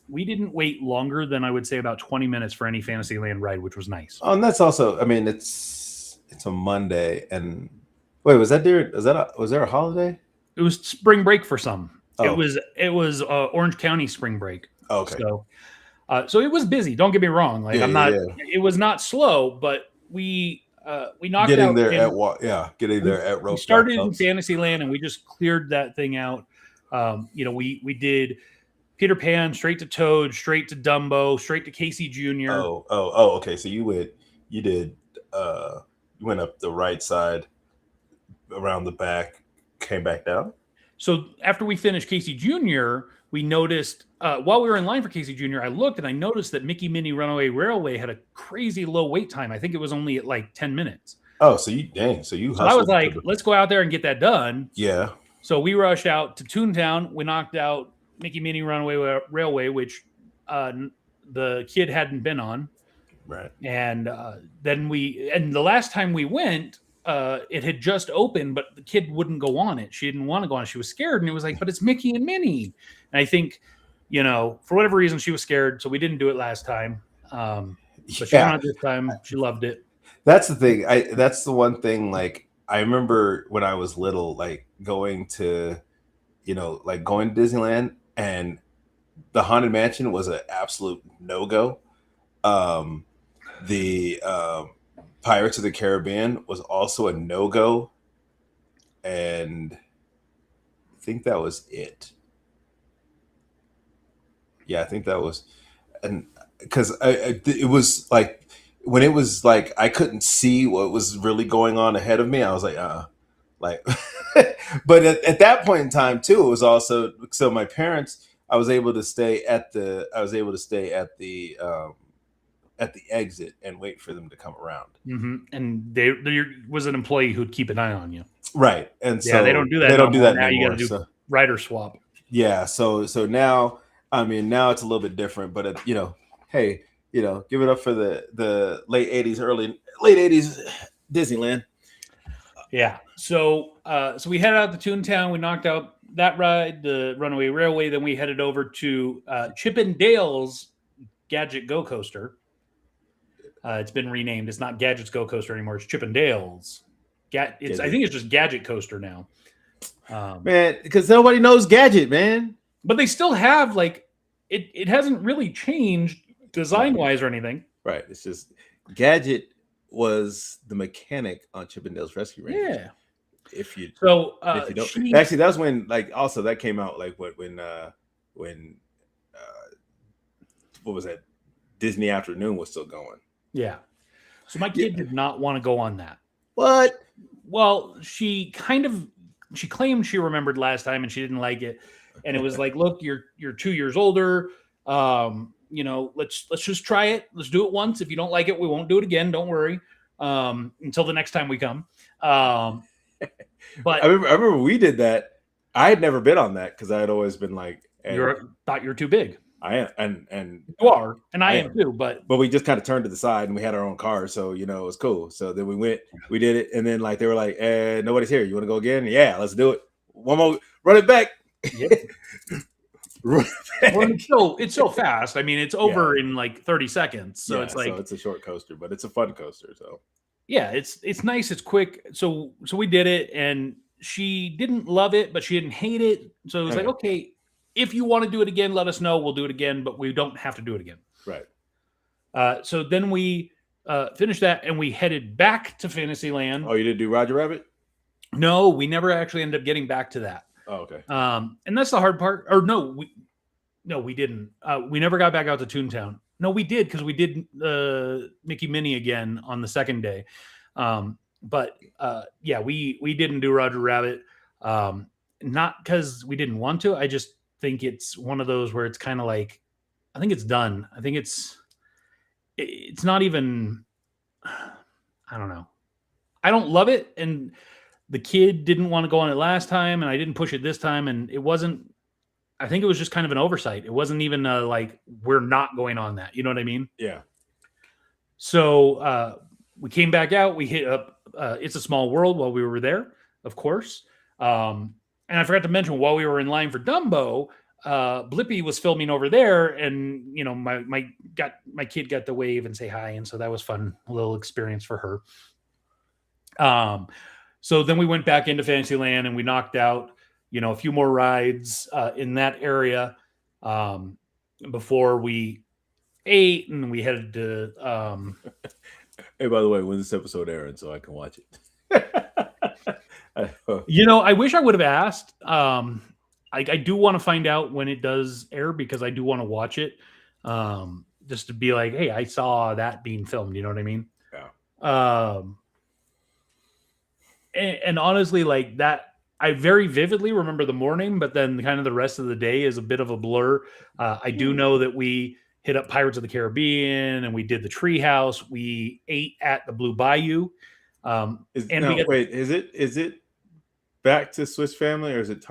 we didn't wait longer than, I would say, about 20 minutes for any Fantasyland ride, which was nice. Oh, and that's also, I mean, it's a Monday, and wait, was there a holiday? It was spring break for some. Oh. It was Orange County spring break. Oh, okay. So it was busy. Don't get me wrong. It was not slow, but we knocked getting out there at rope. We started in Fantasyland and we just cleared that thing out. We did Peter Pan, straight to Toad, straight to Dumbo, straight to Casey Jr. Oh, okay. So you went up the right side, around the back, came back down. So after we finished Casey Jr., we noticed while we were in line for Casey Jr., I looked and I noticed that Mickey Minnie Runaway Railway had a crazy low wait time. I think it was only at like 10 minutes. Oh, so you hustled. So I was like, let's go out there and get that done. Yeah. So we rushed out to Toontown. We knocked out Mickey Minnie Runaway Railway, which the kid hadn't been on. Right. And then the last time we went, it had just opened, but the kid wouldn't go on it. She didn't want to go on it. She was scared, and it was like, but it's Mickey and Minnie. And I think, for whatever reason, she was scared, so we didn't do it last time. But she went on it this time. She loved it. That's the thing. That's the one thing. Like, I remember when I was little, like going to Disneyland, and the Haunted Mansion was an absolute no-go. The Pirates of the Caribbean was also a no-go, and I think that was it. Yeah, I think that was, and because it was like when it was like I couldn't see what was really going on ahead of me. I was like, but at that point in time too, it was also, so my parents, I was able to stay at the exit and wait for them to come around. Mm-hmm. And there was an employee who'd keep an eye on you. Right. And so they don't do that. They don't do that now. anymore. You got to do rider swap. Yeah. So now, I mean, now it's a little bit different, but hey, give it up for the late 80s Disneyland. Yeah. So we headed out to Toontown. We knocked out that ride, the Runaway Railway. Then we headed over to Chip and Dale's Gadget Go Coaster. It's been renamed. It's not Gadget's Go Coaster anymore. It's Chip and Dale's. I think it's just Gadget Coaster now. Man, because nobody knows Gadget, man. But they still have it hasn't really changed design wise or anything. Right. It's just Gadget was the mechanic on Chip and Dale's Rescue Rangers. Yeah. If you don't, actually, that was when also that came out when what was that? Disney Afternoon was still going. Yeah. So my kid did not want to go on that. What? Well, she claimed she remembered last time and she didn't like it. And it was like, look, you're 2 years older. Let's just try it. Let's do it once. If you don't like it, we won't do it again. Don't worry. Until the next time we come. But I remember we did that. I had never been on that because I had always been like, thought you were too big. I am, and You are, and I I am am. too. But we just kind of turned to the side and we had our own car, so it was cool. So then we did it, and then like they were like, nobody's here. You want to go again? Yeah, let's do it. One more, run it back. yeah. Run it Well, back. it's so fast. I mean, it's over in like 30 seconds. So it's like, so it's a short coaster, but it's a fun coaster. So yeah, it's nice. It's quick. So we did it, and she didn't love it, but she didn't hate it. So it was like, okay, if you want to do it again, let us know. We'll do it again, but we don't have to do it again. right. So then we finished that, and we headed back to Fantasyland. Oh, you didn't do Roger Rabbit? No, we never actually ended up getting back to that. Oh, okay. And that's the hard part. Or no, we didn't. We never got back out to Toontown. No, we did, because we did Mickey Minnie again on the second day. But yeah, we didn't do Roger Rabbit. Not because we didn't want to. I just think it's one of those where it's kind of like, I think it's done. I think it's not even, I don't know. I don't love it. And the kid didn't want to go on it last time, and I didn't push it this time. And it wasn't, I think it was just kind of an oversight. It wasn't even like, we're not going on that. You know what I mean? Yeah. So we came back out. We hit up It's a Small World while we were there, of course. And I forgot to mention, while we were in line for Dumbo, Blippi was filming over there, and my kid got to wave and say hi, and so that was fun, a little experience for her. So then we went back into Fantasyland, and we knocked out a few more rides in that area before we ate, and we headed to Hey, by the way, when's this episode airing so I can watch it? I wish I would have asked. I do want to find out when it does air, because I do want to watch it, just to be like, hey, I saw that being filmed. You know what I mean? Yeah. And honestly, like that, I very vividly remember the morning, but then kind of the rest of the day is a bit of a blur. I do know that we hit up Pirates of the Caribbean, and we did the Treehouse. We ate at the Blue Bayou. Is it back to Swiss Family, or is it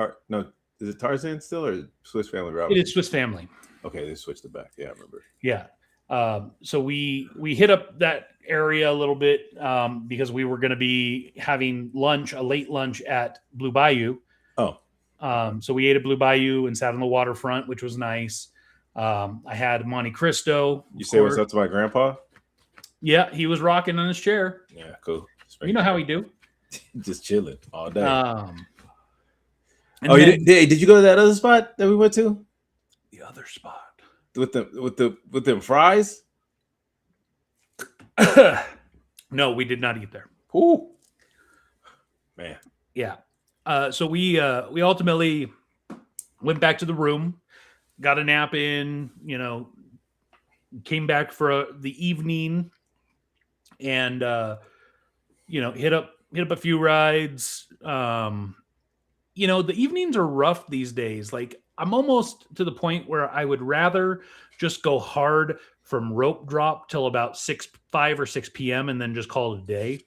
is it Tarzan still, or Swiss Family Robinson? It is Swiss Family. Okay, they switched it back. Yeah, I remember. Yeah. So we hit up that area a little bit because we were going to be having a late lunch at Blue Bayou. Oh. So we ate at Blue Bayou and sat on the waterfront, which was nice. I had Monte Cristo. You say what's up to my grandpa? Yeah, he was rocking on his chair. Yeah, cool. You know how we do. Just chilling all day. Did you go to that other spot that we went to? The other spot with them fries? No, we did not eat there. Ooh, man. Yeah. So we ultimately went back to the room, got a nap in, came back for the evening, and hit up a few rides. The evenings are rough these days. Like, I'm almost to the point where I would rather just go hard from rope drop till about 5 or 6 p.m. and then just call it a day.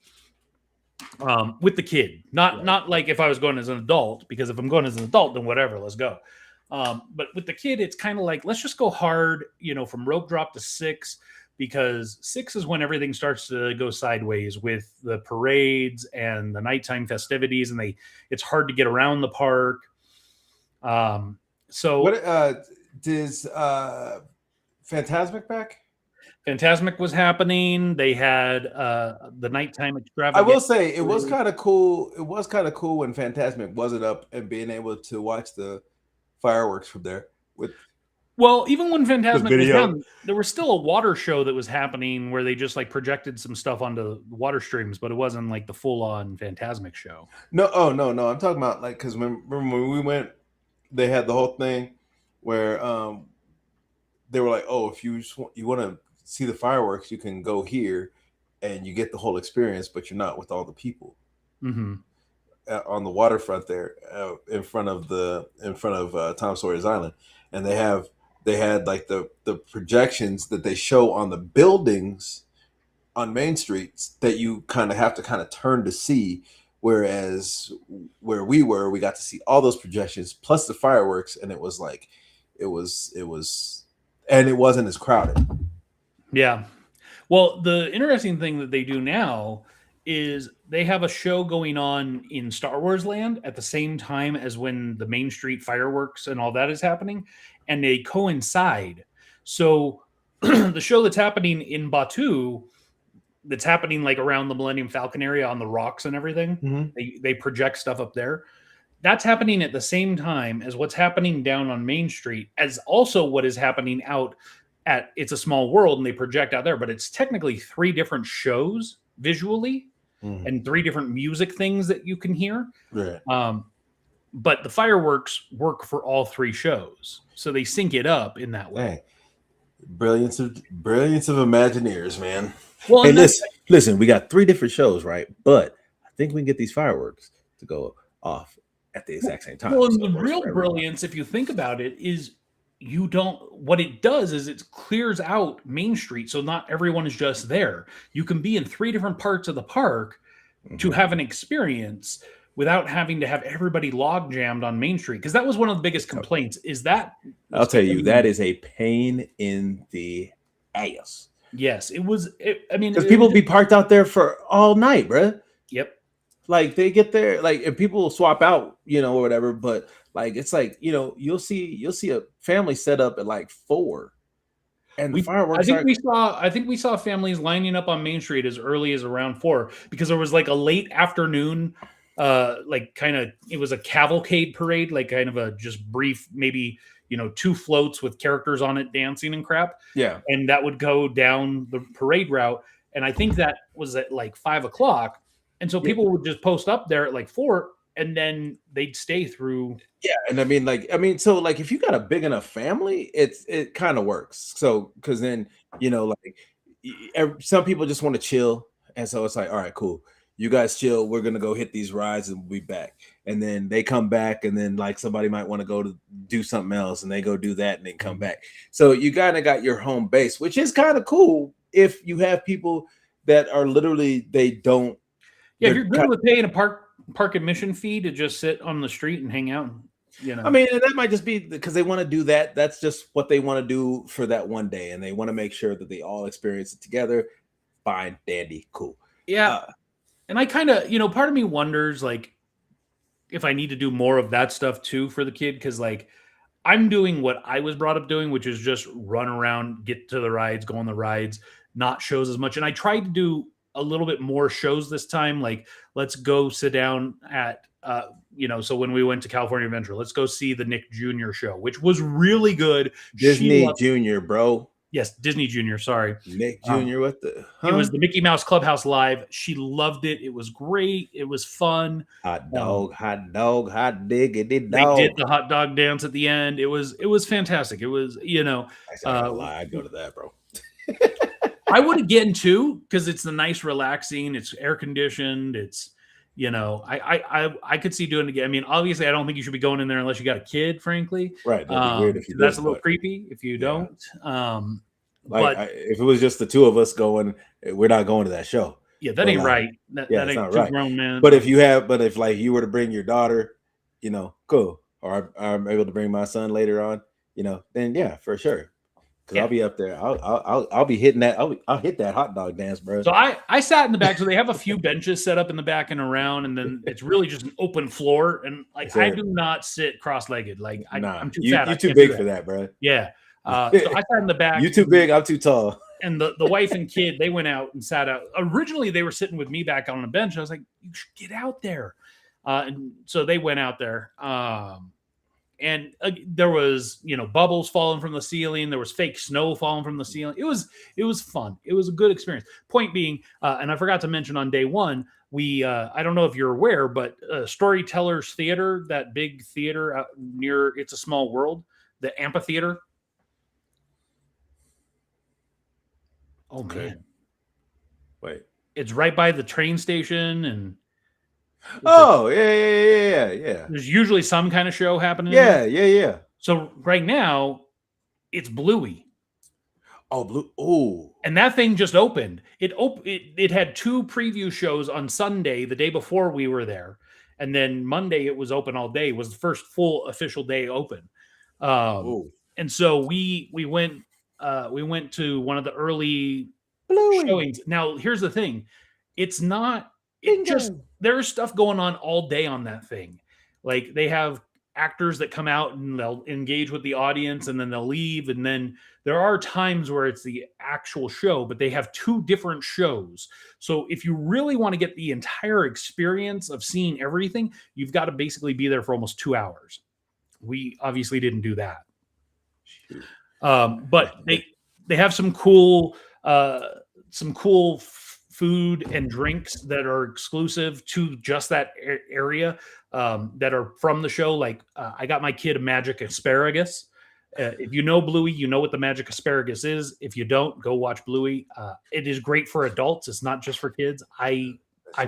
With the kid, not like if I was going as an adult, because if I'm going as an adult, then whatever, let's go. But with the kid, it's kind of like, let's just go hard, from rope drop to 6, because 6 is when everything starts to go sideways with the parades and the nighttime festivities, and it's hard to get around the park. So what does Fantasmic back? Fantasmic was happening. They had the nighttime extravaganza. I will say it was kind of cool. It was kind of cool when Fantasmic wasn't up and being able to watch the fireworks from there. Even when Fantasmic was down, there was still a water show that was happening where they just like projected some stuff onto water streams, but it wasn't like the full-on Fantasmic show. No, I'm talking about like, because remember when we went, they had the whole thing where they were like, oh, if you want to see the fireworks, you can go here and you get the whole experience, but you're not with all the people. Mm-hmm. On the waterfront there, in front of Tom Sawyer's Island, and they had like the projections that they show on the buildings on Main Street that you kind of have to turn to see, whereas where we got to see all those projections plus the fireworks, and it was and it wasn't as crowded. Yeah. Well, the interesting thing that they do now is they have a show going on in Star Wars Land at the same time as when the Main Street fireworks and all that is happening, and they coincide. So the show that's happening in Batuu, that's happening like around the Millennium Falcon area on the rocks and everything, they project stuff up there. That's happening at the same time as what's happening down on Main Street, as also what is happening out at It's a Small World, and they project out there. But it's technically 3 different shows visually and 3 different music things that you can hear. Right. But the fireworks work for all 3 shows, so they sync it up in that way. Hey, brilliance of Imagineers, man. Well, hey, listen, we got 3 different shows, right? But I think we can get these fireworks to go off at the exact same time. Well, so the real brilliance, if you think about it, is what it does is it clears out Main Street, so not everyone is just there. You can be in 3 different parts of the park to have an experience without having to have everybody log jammed on Main Street. Because that was one of the biggest complaints. Is that I'll tell you, that is a pain in the ass. Yes, it was. I mean, because people be parked out there for all night, bro. Yep. Like they get there, like, and people will swap out, or whatever. But like, it's like, you'll see a family set up at like 4, and fireworks. I think we saw families lining up on Main Street as early as around 4 because there was like a late afternoon, it was a cavalcade parade, like kind of a just brief, maybe 2 floats with characters on it dancing and crap. Yeah, and that would go down the parade route, and I think that was at like 5 o'clock. And so people would just post up there at like 4, and then they'd stay through. Yeah, and so like if you got a big enough family, it kind of works. So because then some people just want to chill, and so it's like, all right, cool, you guys chill. We're gonna go hit these rides, and we'll be back. And then they come back, and then like somebody might want to go to do something else, and they go do that, and then come back. So you kind of got your home base, which is kind of cool if you have people that are literally they don't. Yeah, if you're good with paying a park admission fee to just sit on the street and hang out, I mean, and that might just be because they want to do that. That's just what they want to do for that one day, and they want to make sure that they all experience it together. Fine, dandy, cool. Yeah, and I kind of, part of me wonders, like, if I need to do more of that stuff too for the kid, because like I'm doing what I was brought up doing, which is just run around, get to the rides, go on the rides, not shows as much. And I tried to do a little bit more shows this time. Like, let's go sit down at, so when we went to California Adventure, let's go see the Nick Jr. show, which was really good. Disney Jr., bro. Yes, Disney Jr., sorry. Nick Jr., what the? It was the Mickey Mouse Clubhouse Live. She loved it. It was great. It was fun. Hot diggity dog. They did the hot dog dance at the end. It was fantastic. It was, I'd go to that, bro. I would again too, because it's the nice, relaxing. It's air conditioned. It's, I could see doing it again. I mean, obviously, I don't think you should be going in there unless you got a kid. Frankly, right? That'd be weird if you that's a little creepy if you don't. If it was just the 2 of us going, we're not going to that show. Yeah, that ain't right. That ain't not 2 right. grown men. But if like you were to bring your daughter, cool. Or I'm able to bring my son later on, then yeah, for sure. I'll be up there. I'll be hitting that. I'll hit that hot dog dance, bro. So I sat in the back. So they have a few benches set up in the back and around, and then it's really just an open floor. And like I do not sit cross-legged. Like I'm too fat. You're too big for that, bro. Yeah. So I sat in the back. You're too big. I'm too tall. And the wife and kid, they went out and sat out. Originally, they were sitting with me back on the bench. I was like, you should get out there. And so they went out there. And there was, bubbles falling from the ceiling. There was fake snow falling from the ceiling. It was fun. It was a good experience. Point being, and I forgot to mention on day 1, we, I don't know if you're aware, but Storytellers Theater, that big theater out near It's a Small World, the amphitheater. Oh, okay. Man. Wait. It's right by the train station and... Yeah. There's usually some kind of show happening. Yeah. So right now, it's Bluey. Oh, Blue. Oh. And that thing just opened. It had 2 preview shows on Sunday, the day before we were there. And then Monday, it was open all day. It was the first full official day open. And so we went to one of the early Bluey. showings. Now, here's the thing. It's not it just there's stuff going on all day on that thing. Like they have actors that come out and they'll engage with the audience and then they'll leave, and then there are times where it's the actual show, but they have two different shows. So if you really want to get the entire experience of seeing everything, you've got to basically be there for almost 2 hours. We obviously didn't do that. But they have some cool food and drinks that are exclusive to just that area, that are from the show. Like I got my kid a magic asparagus. If you know Bluey, you know what the magic asparagus is. If you don't, go watch Bluey. It is great for adults. It's not just for kids. I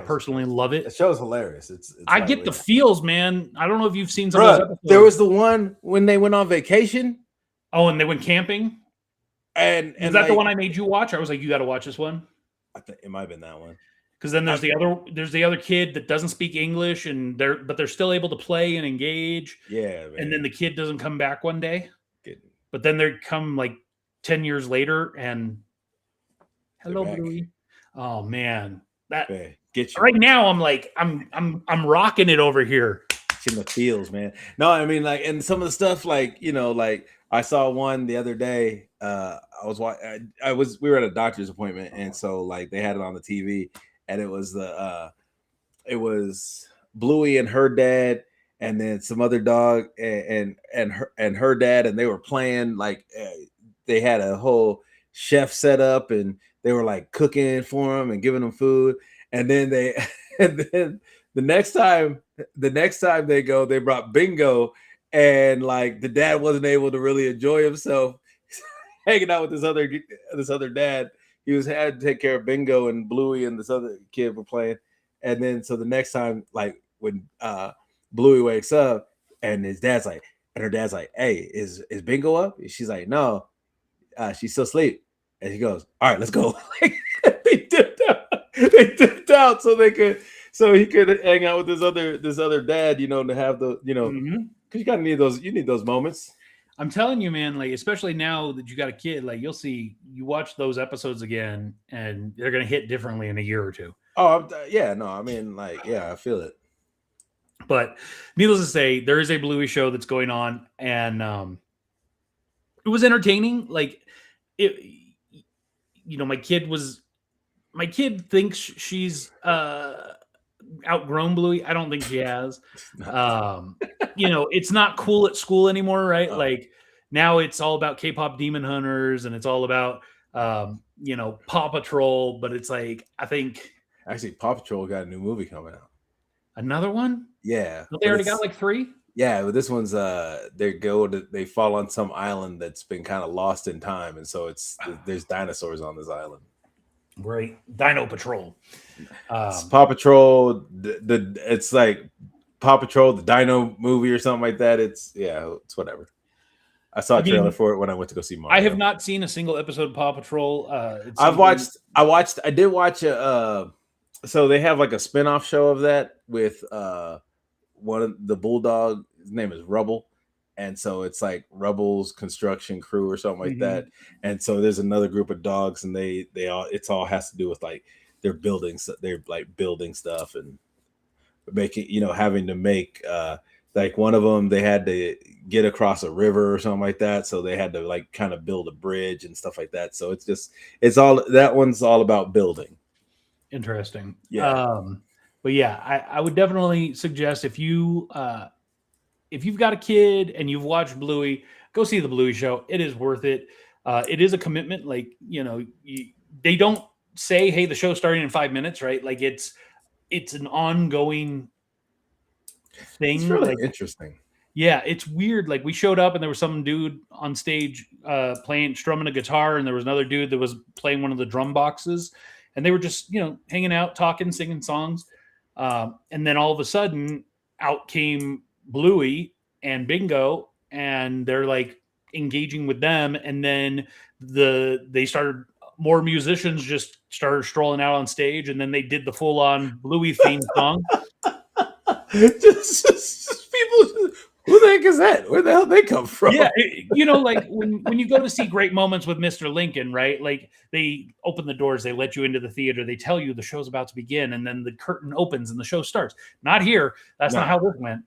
personally love it. The show's hilarious. It's I get the feels, man. I don't know if you've seen some Bruh, of those episodes. there was the one when they went on vacation. Oh, and they went camping. And is that the one I made you watch? I was like, you got to watch this one. I think it might have been that one. Because then there's the other kid that doesn't speak English, and they're still able to play and engage. Yeah, man. And then the kid doesn't come back one day. Good. But then they come like 10 years later, and hello, Bluey. Oh man, that get you right now. I'm like I'm rocking it over here. It's in the feels, man. No, I mean like, and some of the stuff like like I saw one the other day. We were at a doctor's appointment, and so like they had it on the TV, and it was Bluey and her dad, and then some other dog and her dad, and they were playing like they had a whole chef set up, and they were like cooking for him and giving them food, and then the next time they go, they brought Bingo, and like the dad wasn't able to really enjoy himself hanging out with this other dad. He had to take care of Bingo, and Bluey and this other kid were playing. And then so the next time, like when Bluey wakes up and her dad's like, "Hey, is Bingo up?" And she's like, "No, she's still asleep." And he goes, "All right, let's go." They dipped out so he could hang out with this other dad, to have the, because you need those moments. I'm telling you, man, like, especially now that you got a kid, like you watch those episodes again and they're going to hit differently in a year or two. Oh, yeah. No, I mean, like, yeah, I feel it. But needless to say, there is a Bluey show that's going on, and it was entertaining. Like my kid thinks she's outgrown Bluey. I don't think she has. It's not cool at school anymore, right? Oh. Like now it's all about K-pop Demon Hunters, and it's all about Paw Patrol. But it's like, I think actually Paw Patrol got a new movie coming out. Another one? Yeah. They already got like 3? Yeah, but this one's they fall on some island that's been kind of lost in time, and so there's dinosaurs on this island. Great. Dino Patrol. Paw Patrol, it's like Paw Patrol, the Dino movie or something like that. It's whatever. I saw a trailer for it when I went to go see Mario. I have not seen a single episode of Paw Patrol. I did watch so they have like a spin-off show of that with one of the bulldog. His name is Rubble. And so it's like Rubble's construction crew or something like that. And so there's another group of dogs, and it's all has to do with like they're like building stuff and making, having to make like one of them, they had to get across a river or something like that. So they had to like kind of build a bridge and stuff like that. So that one's all about building. Interesting. Yeah. But yeah, I would definitely suggest if you've got a kid and you've watched Bluey, go see the Bluey show. It is worth it. It is a commitment. Like, they don't say, "Hey, the show's starting in 5 minutes," right? Like it's an ongoing thing. It's really interesting. Yeah, it's weird. Like we showed up and there was some dude on stage strumming a guitar, and there was another dude that was playing one of the drum boxes, and they were just, hanging out, talking, singing songs. And then all of a sudden out came Bluey and Bingo, and they're like engaging with them, and then more musicians just started strolling out on stage, and then they did the full-on Bluey theme song. just people Who the heck is that? Where the hell they come from? Yeah, like when you go to see Great Moments with Mr. Lincoln, right? Like they open the doors, they let you into the theater, they tell you the show's about to begin, and then the curtain opens and the show starts. Not here. That's not how this went.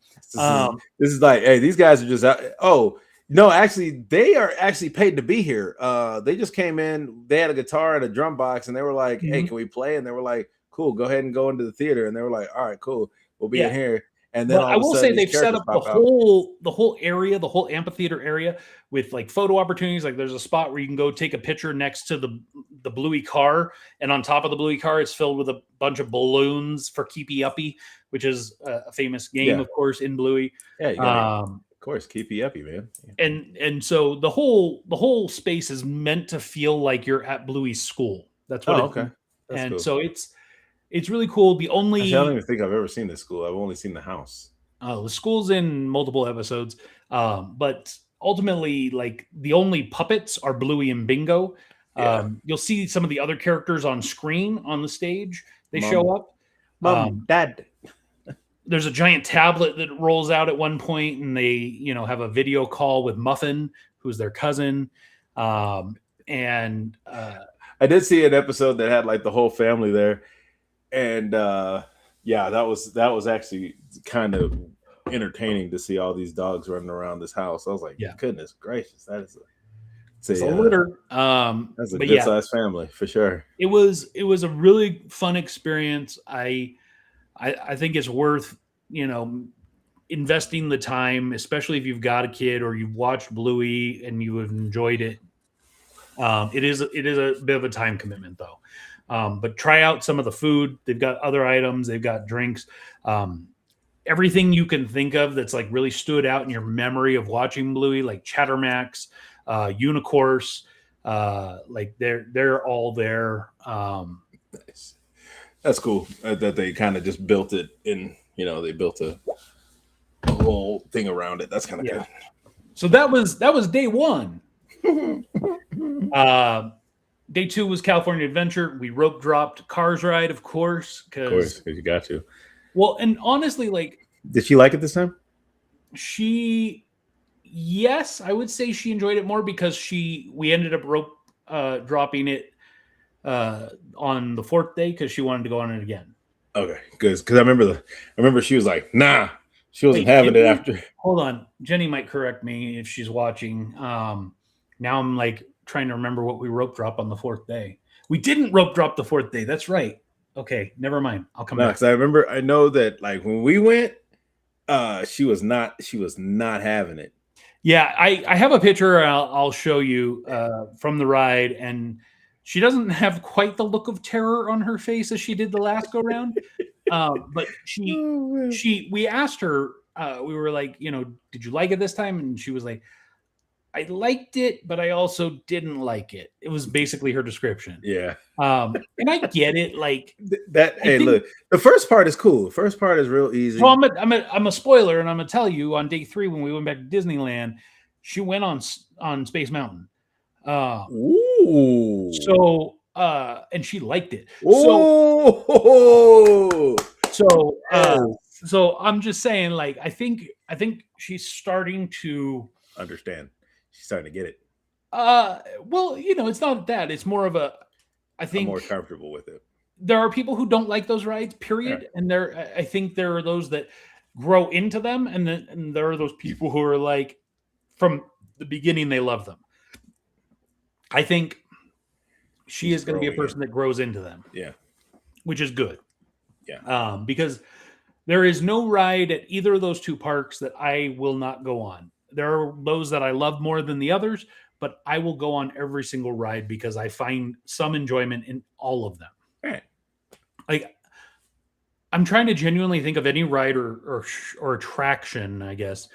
This is like, hey, these guys are just out. Oh, no, actually, they are actually paid to be here. They just came in, they had a guitar and a drum box, and they were like, hey, can we play? And they were like, cool, go ahead and go into the theater. And they were like, all right, cool, we'll be in here. And then I will say they've set up the whole area, the whole amphitheater area with like photo opportunities. Like there's a spot where you can go take a picture next to the Bluey car, and on top of the Bluey car, it's filled with a bunch of balloons for Keepy Uppy, which is a famous game, of course, in Bluey. Yeah, you of course, Keepy Uppy, man. And so the whole space is meant to feel like you're at Bluey's school. That's what. Okay. That's cool. So it's really cool. The only actually, I don't even think I've ever seen this school. I've only seen the house. The school's in multiple episodes, but ultimately, like the only puppets are Bluey and Bingo. You'll see some of the other characters on screen on the stage. They show up. Mom, Dad. There's a giant tablet that rolls out at one point, and they have a video call with Muffin, who's their cousin. I did see an episode that had like the whole family there. And that was actually kind of entertaining to see all these dogs running around this house. I was like, goodness gracious, that is a litter. That's a good sized family for sure. It was a really fun experience. I think it's worth investing the time, especially if you've got a kid or you've watched Bluey and you have enjoyed it. It is a bit of a time commitment though. But try out some of the food. They've got other items. They've got drinks. Everything you can think of that's like really stood out in your memory of watching Bluey, like Chattermax, Unicourse, like they're all there. Nice. That's cool that they kind of just built it in. They built a whole thing around it. That's kind of good. So that was day one. Day two was California Adventure. We rope dropped Cars Ride, of course, because you got to. Well, and honestly, like, did she like it this time? Yes, I would say she enjoyed it more because we ended up rope dropping it on the fourth day because she wanted to go on it again. Okay, because I remember she was like, nah, she wasn't having it after. Hold on, Jenny might correct me if she's watching. Now I'm like trying to remember what we rope drop on the fourth day. We didn't rope drop the fourth day. That's right. Okay, never mind. I'll come back. Because I know that like when we went, she was not having it. Yeah, I have a picture I'll show you from the ride, and she doesn't have quite the look of terror on her face as she did the last go round. But we asked her, we were like, did you like it this time? And she was like, I liked it, but I also didn't like it. It was basically her description. Yeah. And I get it. Like that. Hey, look, the first part is cool. The first part is real easy. So I'm a spoiler, and I'm gonna tell you on day 3 when we went back to Disneyland, she went on Space Mountain. Ooh. So and she liked it. Ooh. So I'm just saying, like, I think she's starting to understand. She's starting to get it. Well, it's not that. It's more of I think I'm more comfortable with it. There are people who don't like those rides, period. Yeah. And I think there are those that grow into them, and there are those people who are like, from the beginning, they love them. I think she is going to be a person that grows into them. Yeah. Which is good. Yeah. Because there is no ride at either of those two parks that I will not go on. There are those that I love more than the others, but I will go on every single ride because I find some enjoyment in all of them. Right. Like, I'm trying to genuinely think of any ride or attraction, I guess,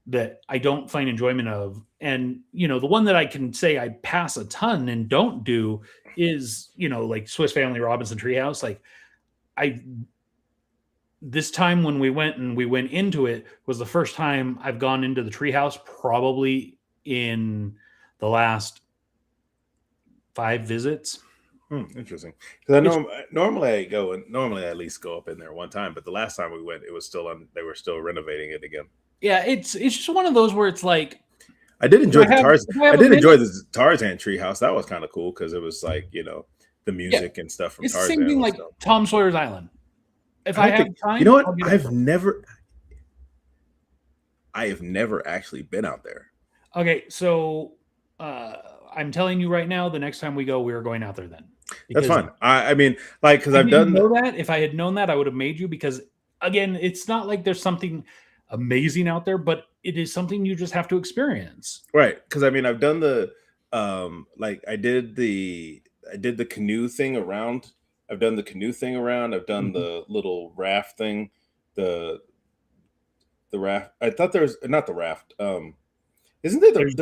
that I don't find enjoyment of. And, the one that I can say I pass a ton and don't do is, like Swiss Family Robinson Treehouse. Like, this time when we went into it was the first time I've gone into the treehouse probably in the last 5 visits. Interesting. Because normally I go and normally I at least go up in there one time, but the last time we went, it was still they were still renovating it again. Yeah, it's just one of those where it's like I did enjoy if I have if I I have a did minute, enjoy the Tarzan treehouse. That was kind of cool because it was like, the yeah, music and stuff from it's the same Tarzan thing was like dope. Tom Sawyer's Island. If I I don't have think time, what? I'll get over it. I have never actually been out there. Okay, so I'm telling you right now, the next time we go, we are going out there then. That's Because fine. I mean, like, because I I've didn't done know that. If I had known that, I would have made you because again, it's not like there's something amazing out there, but it is something you just have to experience. right. Because I mean, I've done the like I did the canoe thing around. I've done the canoe thing around. I've done Mhm. the little raft thing. The the raft. I thought there was not the raft. Isn't there There's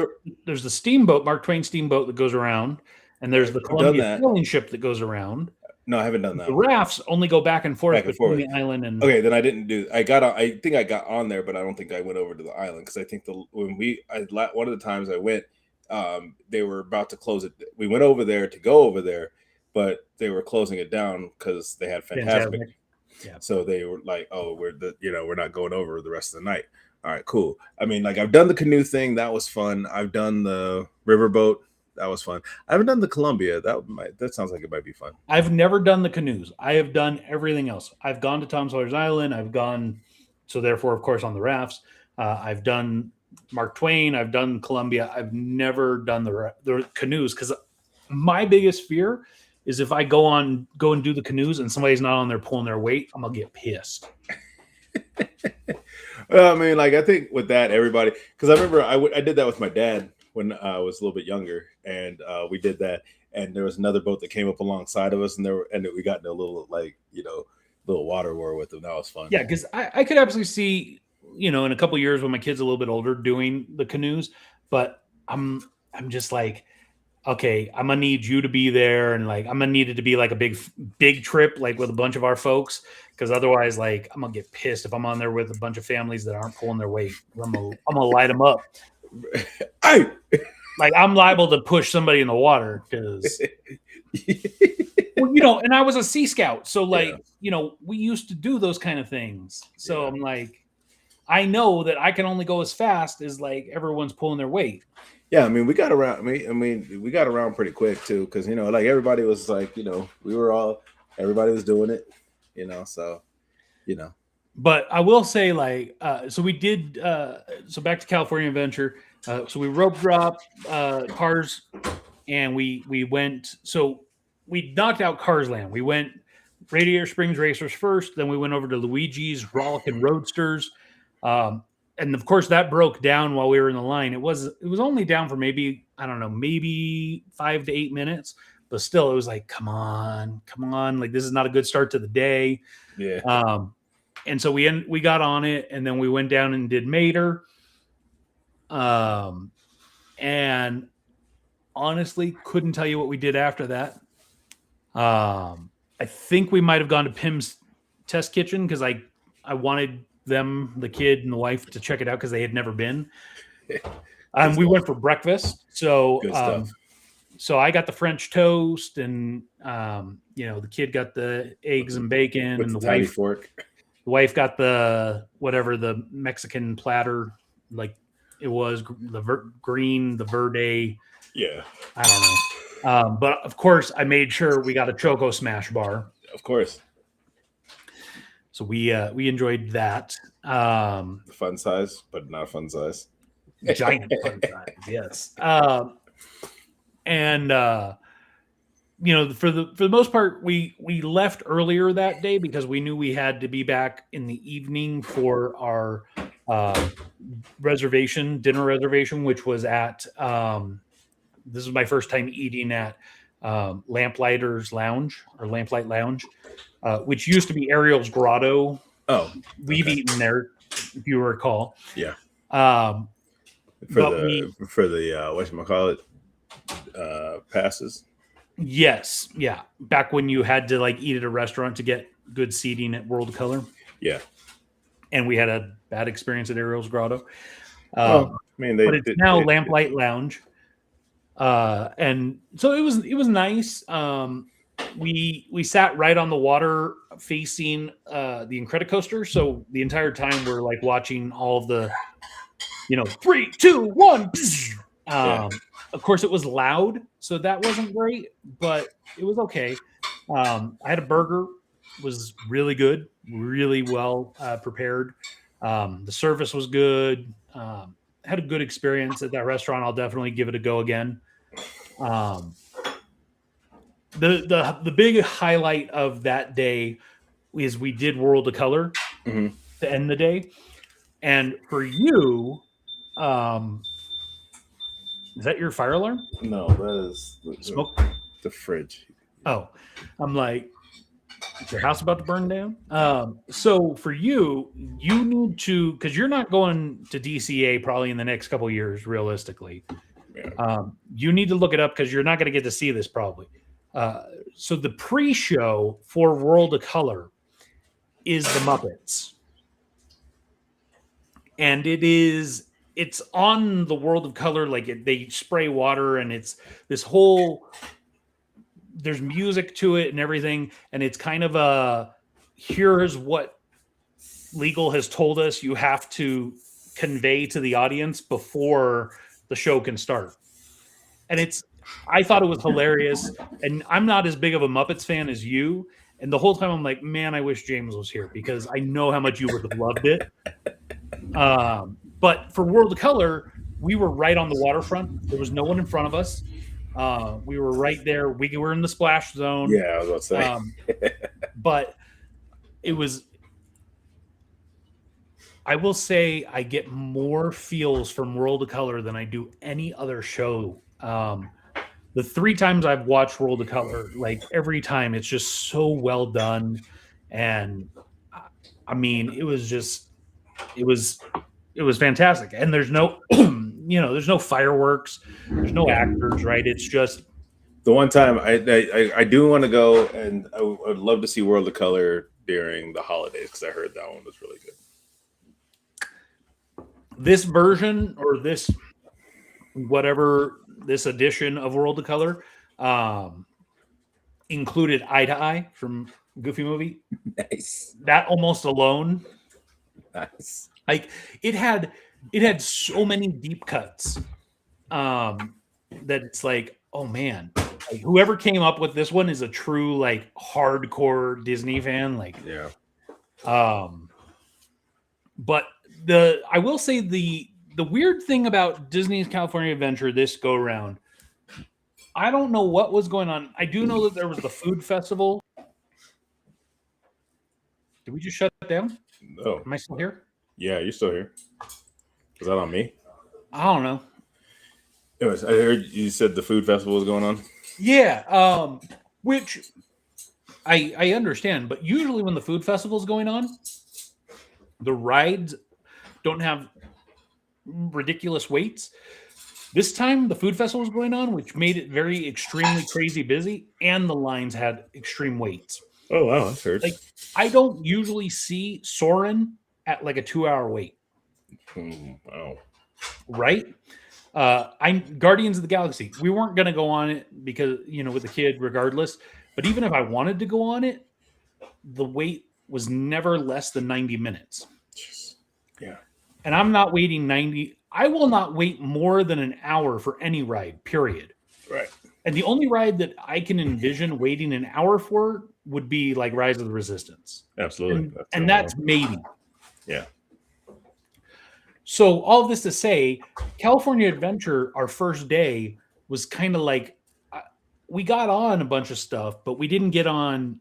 there's the steamboat, Mark Twain steamboat that goes around, and there's the I've done Columbia that. sailing ship that goes around. No, I haven't done The that one. rafts only go back and forth Back and between forth. the island and Okay, then I didn't do. I got on. I think I got on there, but I don't think I went over to the island because I think one of the times I went, they were about to close it. We went over there to go over there, but they were closing it down because they had Fantasmic. Fantasmic. Yeah. So they were like, "Oh, we're not going over the rest of the night." All right, cool. I mean, like I've done the canoe thing. That was fun. I've done the riverboat. That was fun. I haven't done the Columbia. That sounds like it might be fun. I've never done the canoes. I have done everything else. I've gone to Tom Sawyer's Island. I've gone, so therefore, of course, on the rafts. I've done Mark Twain. I've done Columbia. I've never done the canoes because my biggest fear is if I go and do the canoes and somebody's not on there pulling their weight, I'm gonna get pissed. Well, I mean, like I think with that, everybody, because I remember I did that with my dad when I was a little bit younger, and we did that. And there was another boat that came up alongside of us, and we got in a little little water war with them. That was fun. Yeah, because I could absolutely see, in a couple of years when my kid's a little bit older doing the canoes, but I'm just like, okay, I'm gonna need you to be there, and like I'm gonna need it to be like a big trip, like with a bunch of our folks, because otherwise, like I'm gonna get pissed if I'm on there with a bunch of families that aren't pulling their weight. I'm gonna light them up. Hey! Like I'm liable to push somebody in the water because, well, and I was a Sea Scout, so like we used to do those kind of things. So I'm like, I know that I can only go as fast as like everyone's pulling their weight. Yeah, I mean, we got around. I mean, we got around pretty quick too, because like everybody was like, everybody was doing it, so, But I will say, like, so we did. So back to California Adventure. So we rope dropped Cars, and we went. So we knocked out Cars Land. We went Radiator Springs Racers first, then we went over to Luigi's Rollickin' Roadsters. And of course that broke down while we were in the line. It was only down for maybe 5 to 8 minutes, but still it was like, come on, like this is not a good start to the day. Yeah. And so we got on it, and then we went down and did Mater. And honestly couldn't tell you what we did after that. I think we might have gone to Pim's Test Kitchen because I wanted them, the kid and the wife, to check it out because they had never been. We went for breakfast. So Good stuff. So I got the French toast, and the kid got the eggs and bacon, with and the tiny fork. The wife got the Mexican platter, like it was the verde. Yeah, I don't know. But of course, I made sure we got a Choco Smash bar. Of course. So we enjoyed that. Fun size, but not fun size. Giant fun size, yes. And for the most part, we left earlier that day because we knew we had to be back in the evening for our dinner reservation, which was at this was my first time eating at Lamplight Lounge, which used to be Ariel's Grotto. Oh, we've eaten there, if you recall. Yeah. For the whatchamacallit, passes. Yes, yeah. Back when you had to like eat at a restaurant to get good seating at World Color. Yeah. And we had a bad experience at Ariel's Grotto. But it's now Lamplight Lounge. And so it was nice. we sat right on the water facing the Incredicoaster. So the entire time we're like watching all of the, 3, 2, 1. Of course, it was loud, so that wasn't great, but it was okay. I had a burger, was really good, really well prepared. The service was good. Had a good experience at that restaurant. I'll definitely give it a go again. The big highlight of that day is we did World of Color to end the day, and for you, is that your fire alarm? No, that is Smoke. The fridge. Oh, I'm like, is your house about to burn down? So for you need to, because you're not going to DCA probably in the next couple of years, realistically. Yeah. You need to look it up because you're not going to get to see this probably. So the pre-show for World of Color is the Muppets. And it's on the World of Color, like they spray water and it's this whole, there's music to it and everything. And it's kind of here's what legal has told us you have to convey to the audience before the show can start. And I thought it was hilarious. And I'm not as big of a Muppets fan as you. And the whole time I'm like, man, I wish James was here because I know how much you would have loved it. But for World of Color, we were right on the waterfront. There was no one in front of us. We were right there. We were in the splash zone. Yeah, I was about to say. But it was, I will say I get more feels from World of Color than I do any other show. The 3 times I've watched World of Color, like every time it's just so well done. And I mean, it was fantastic. And there's no, there's no fireworks, there's no actors, right? It's just the one time I do want to go, and I would love to see World of Color during the holidays because I heard that one was really good. This version or this edition of World of Color included Eye to Eye from Goofy Movie. Nice. That almost alone. Nice. Like it had so many deep cuts that it's like, oh man, like, whoever came up with this one is a true like hardcore Disney fan. Like, yeah. But I will say the weird thing about Disney's California Adventure this go around, I don't know what was going on. I do know that there was the food festival. Did we just shut it down? No. Am I still here? Yeah, you're still here. Is that on me? I don't know. Anyways, I heard you said the food festival was going on. Yeah, which I understand, but usually when the food festival is going on, the rides don't have ridiculous waits. This time the food festival was going on, which made it very extremely crazy busy, and the lines had extreme waits. Oh wow, that hurts. Like I don't usually see Soarin' at like a 2-hour wait. Wow. Right? I'm Guardians of the Galaxy. We weren't going to go on it because, with the kid regardless. But even if I wanted to go on it, the wait was never less than 90 minutes. Yeah. And I'm not waiting 90. I will not wait more than an hour for any ride, period. Right. And the only ride that I can envision waiting an hour for would be like Rise of the Resistance. Absolutely. And that's maybe. Yeah. So all of this to say, California Adventure, our first day, was kind of like, we got on a bunch of stuff, but we didn't get on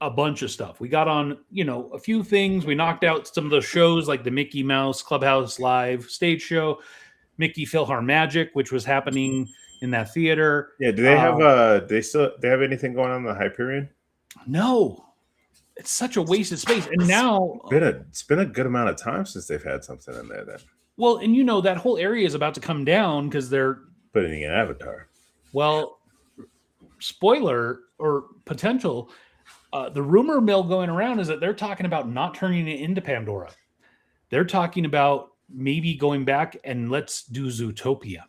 a bunch of stuff. We got on, a few things. We knocked out some of the shows like the Mickey Mouse Clubhouse Live stage show, Mickey Philhar Magic, which was happening in that theater. Yeah. Do they have they have anything going on in the Hyperion? No. It's such a wasted space. And now It's been a good amount of time since they've had something in there then. Well, and that whole area is about to come down because they're putting in Avatar. Well, spoiler or potential, the rumor mill going around is that they're talking about not turning it into Pandora. They're talking about maybe going back and let's do Zootopia.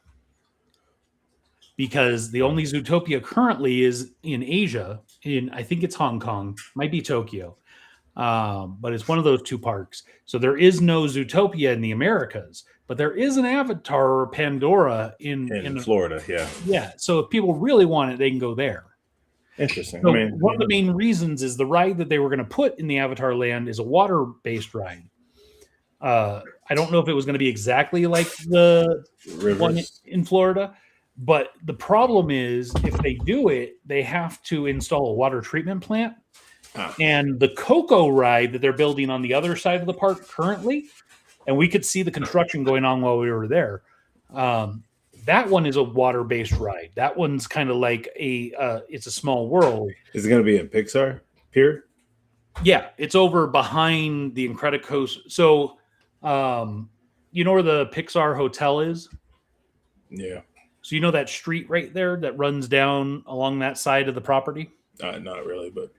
because the only Zootopia currently is in Asia. I think it's Hong Kong, might be Tokyo, but it's one of those two parks. So there is no Zootopia in the Americas, but there is an Avatar or Pandora in Florida. Yeah. Yeah. So if people really want it, they can go there. Interesting. So one of the main reasons is the ride that they were going to put in the Avatar land is a water-based ride. I don't know if it was going to be exactly like the one in Florida, but the problem is if they do it, they have to install a water treatment plant. And the Coco ride that they're building on the other side of the park currently, and we could see the construction going on while we were there. That one is a water-based ride. That one's kind of like it's a small world. Is it going to be in Pixar Pier? Yeah, it's over behind the Incredicoaster. So, you know where the Pixar Hotel is? Yeah. So you know that street right there that runs down along that side of the property? Not really, but...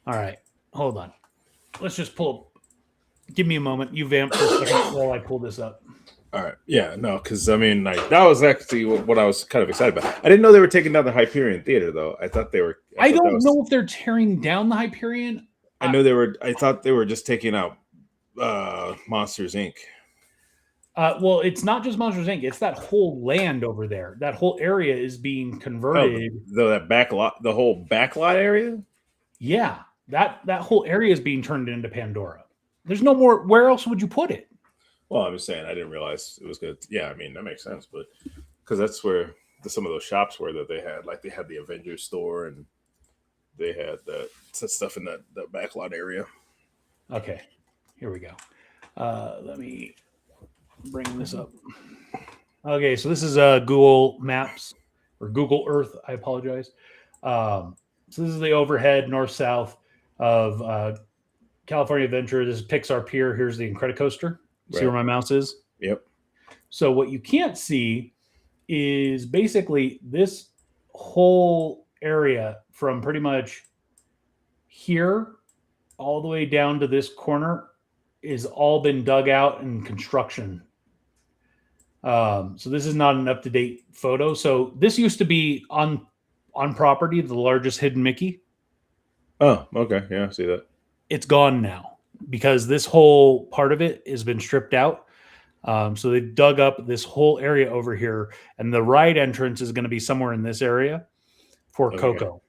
All right, hold on. Let's just pull... Give me a moment. You vamp for a second while I pull this up. All right. Yeah, no, because, I mean, like, that was actually what I was kind of excited about. I didn't know they were taking down the Hyperion Theater, though. I thought they were... I don't know if they're tearing down the Hyperion. I know they were... I thought they were just taking out Monsters, Inc. Well, it's not just Monsters, Inc. It's that whole land over there. That whole area is being converted. That back lot, the whole back lot area? Yeah. That whole area is being turned into Pandora. There's no more... Where else would you put it? Well, I'm just saying, I didn't realize it was good. Yeah, I mean, that makes sense, but because that's where some of those shops were that they had. Like, they had the Avengers store, and they had that stuff in that backlot area. Okay, here we go. Let me bring this up. Okay, so this is Google Maps, or Google Earth, I apologize. So this is the overhead north-south of California Adventure. This is Pixar Pier. Here's the Incredicoaster. See where my mouse is? Yep. So what you can't see is basically this whole area from pretty much here all the way down to this corner is all been dug out in construction. So this is not an up-to-date photo. So this used to be on property, the largest hidden Mickey. Oh, okay. Yeah, I see that. It's gone now, because this whole part of it has been stripped out. So they've dug up this whole area over here, and the ride entrance is going to be somewhere in this area for Coco.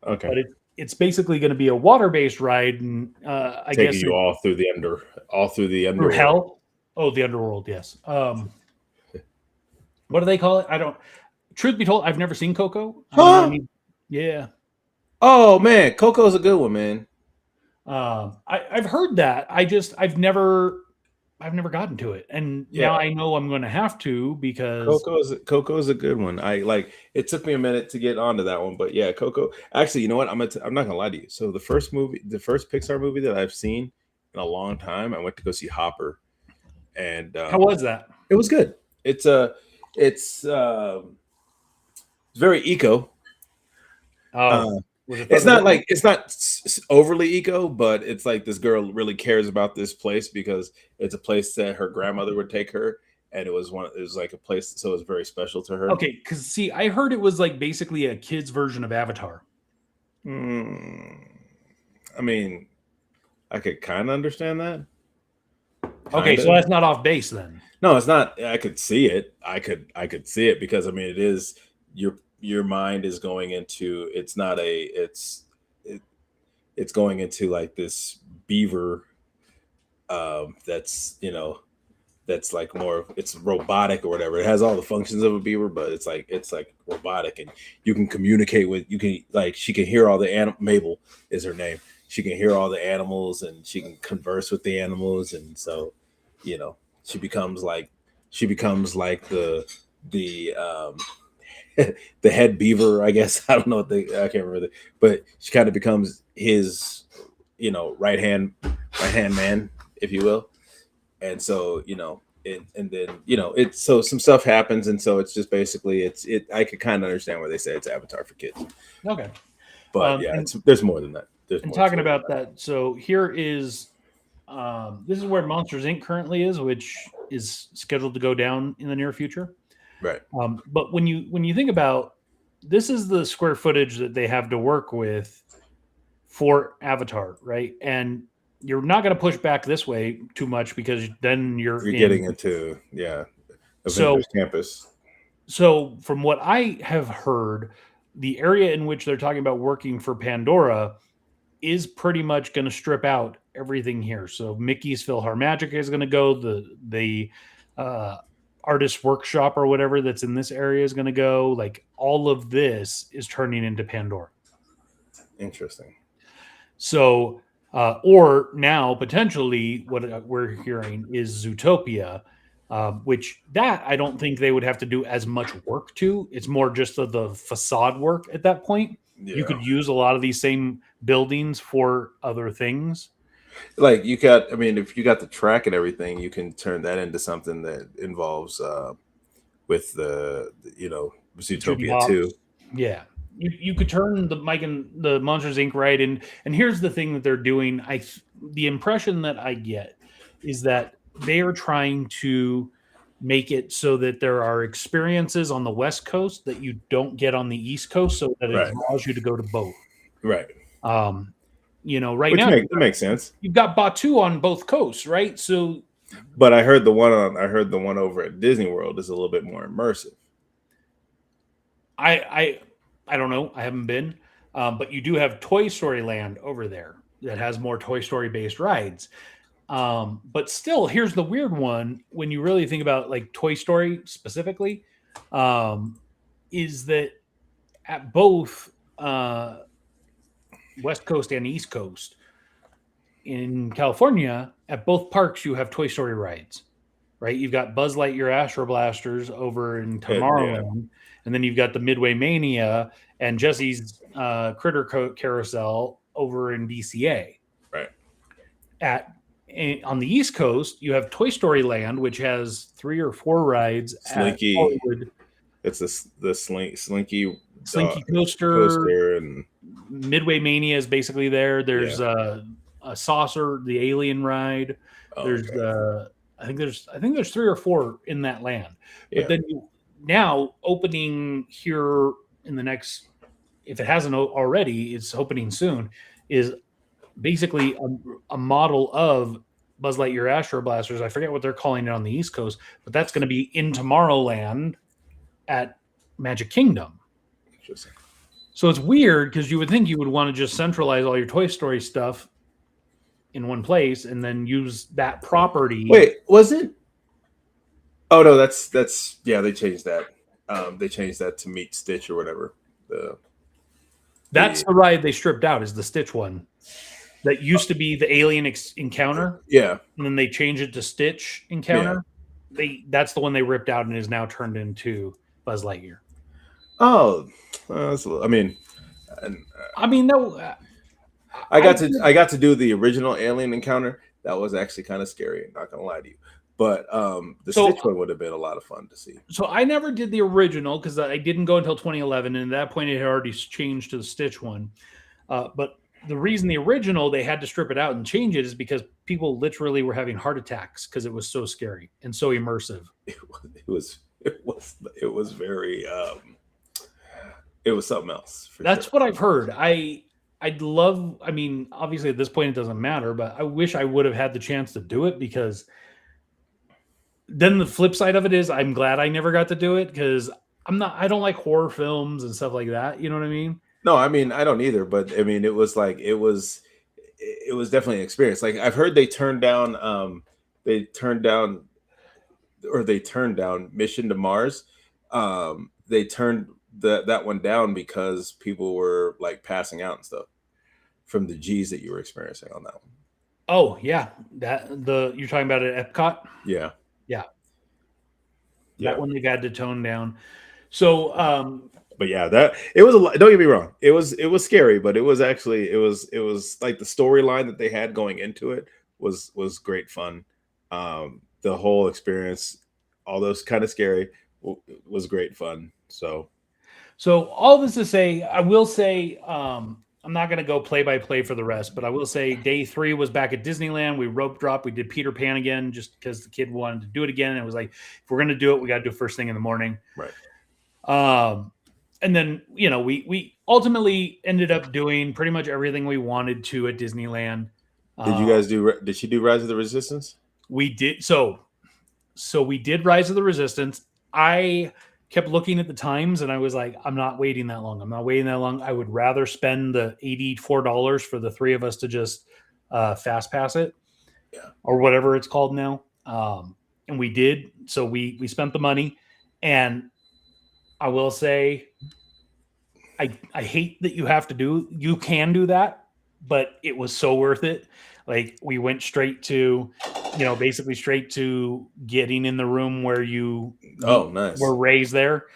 Okay. But it's basically going to be a water-based ride, and I guess you all through the underworld. Through hell? Oh, the underworld, yes. What do they call it? Truth be told, I've never seen Coco. Huh? Yeah. Oh man, Coco's a good one, man. I've heard that. I've never gotten to it, and now I know I'm going to have to, because Coco's a good one. It took me a minute to get onto that one, but yeah, Coco. Actually, you know what? I'm not gonna lie to you. So the first Pixar movie that I've seen in a long time, I went to go see Hopper, and how was that? It was good. It's very eco. It's not overly eco, but it's like this girl really cares about this place because it's a place that her grandmother would take her, and it was like a place, so it was very special to her. Okay, because see, I heard it was like basically a kid's version of Avatar. I mean, I could kind of understand that. Okay, so that's not off base then. No, it's not. I could see it. I could see it, because I mean, it is your mind is going into, it's going into like this beaver that's like more, it's robotic or whatever. It has all the functions of a beaver, but it's like robotic, and you can communicate with, she can hear all the Mabel is her name. She can hear all the animals, and she can converse with the animals, and so she becomes like the the head beaver, I guess. I don't know I can't remember but she kind of becomes his, right hand man, if you will. And so, and then, so some stuff happens. And so it's just basically, I could kind of understand where they say it's Avatar for kids. Okay. But there's more than that. And talking about that, so here is, this is where Monsters Inc. currently is, which is scheduled to go down in the near future. Right. But when you think about, this is the square footage that they have to work with for Avatar, right? And you're not going to push back this way too much because then you're getting into so Avengers Campus. So from what I have heard, the area in which they're talking about working for Pandora is pretty much going to strip out everything here. So Mickey's PhilharMagic is going to go. The uh, artist workshop or whatever that's in this area is going to go. Like all of this is turning into Pandora. Interesting. So, or now potentially what we're hearing is Zootopia, which that I don't think they would have to do as much work to. It's more just the facade work at that point. Yeah. You could use a lot of these same buildings for other things. Like you got, I mean, if you got the track and everything, you can turn that into something that involves with the Zootopia too. Yeah. You could turn the Mike and the Monsters Inc. right, and here's the thing that they're doing. The impression that I get is that they are trying to make it so that there are experiences on the West Coast that you don't get on the East Coast, so that it allows you to go to both. Right. Right Which now that makes sense. You've got Batu on both coasts, right? So, but I heard the one over at Disney World is a little bit more immersive. I don't know. I haven't been. But you do have Toy Story Land over there that has more Toy Story based rides. But still, here's the weird one when you really think about like Toy Story specifically, is that at both West Coast and East Coast in California, at both parks, you have Toy Story rides, right? You've got Buzz Lightyear Astro Blasters over in Tomorrowland. And then you've got the Midway Mania and Jesse's Critter Carousel over in DCA. Right. On the East Coast, you have Toy Story Land, which has 3 or 4 rides. Slinky. It's the Slinky coaster, and Midway Mania is basically there. There's a Saucer, the Alien ride. There's I think there's 3 or 4 in that land. But then now opening here in the next, if it hasn't already, it's opening soon, is basically a model of Buzz Lightyear Astro Blasters. I forget what they're calling it on the East Coast, but that's going to be in Tomorrowland at Magic Kingdom. Interesting. So it's weird because you would think you would want to just centralize all your Toy Story stuff in one place and then use that property. Wait, was it? Oh no, that's they changed that. They changed that to meet Stitch or whatever. That's the ride they stripped out, is the Stitch one. That used to be the Alien Encounter. Yeah. And then they changed it to Stitch Encounter. Yeah. That's the one they ripped out and is now turned into Buzz Lightyear. Oh, I mean, no. I got to do the original Alien Encounter. That was actually kind of scary. I'm not gonna lie to you. But Stitch one would have been a lot of fun to see. So I never did the original because I didn't go until 2011, and at that point it had already changed to the Stitch one. But the reason the original they had to strip it out and change it is because people literally were having heart attacks because it was so scary and so immersive. It was very it was something else. That's what I've heard. I'd love. I mean, obviously at this point it doesn't matter, but I wish I would have had the chance to do it because. Then the flip side of it is I'm glad I never got to do it because I don't like horror films and stuff like that. You know what I mean? No, I mean, I don't either. But I mean, it was definitely an experience. Like I've heard they turned down Mission to Mars. They turned that one down because people were like passing out and stuff from the G's that you were experiencing on that one. Oh yeah. You're talking about it at Epcot? Yeah. Yeah. That one they've had to tone down. So, but yeah, that it was a lot. Don't get me wrong. It was scary, but it was actually it was like the storyline that they had going into it was great fun. The whole experience, although kind of scary, was great fun. So all this to say, I will say, I'm not going to go play by play for the rest, but I will say day 3 was back at Disneyland. We rope dropped. We did Peter Pan again just because the kid wanted to do it again. And it was like, if we're going to do it, we got to do it first thing in the morning. Right. And then, we ultimately ended up doing pretty much everything we wanted to at Disneyland. Did she do Rise of the Resistance? We did. So we did Rise of the Resistance. I kept looking at the times and I was like, I'm not waiting that long. I would rather spend the $84 for the 3 of us to just fast pass it, or whatever it's called now. And we did. So we spent the money, and I will say, I hate that you can do that, but it was so worth it. Like, we went straight to, basically straight to getting in the room where you nice. were raised there.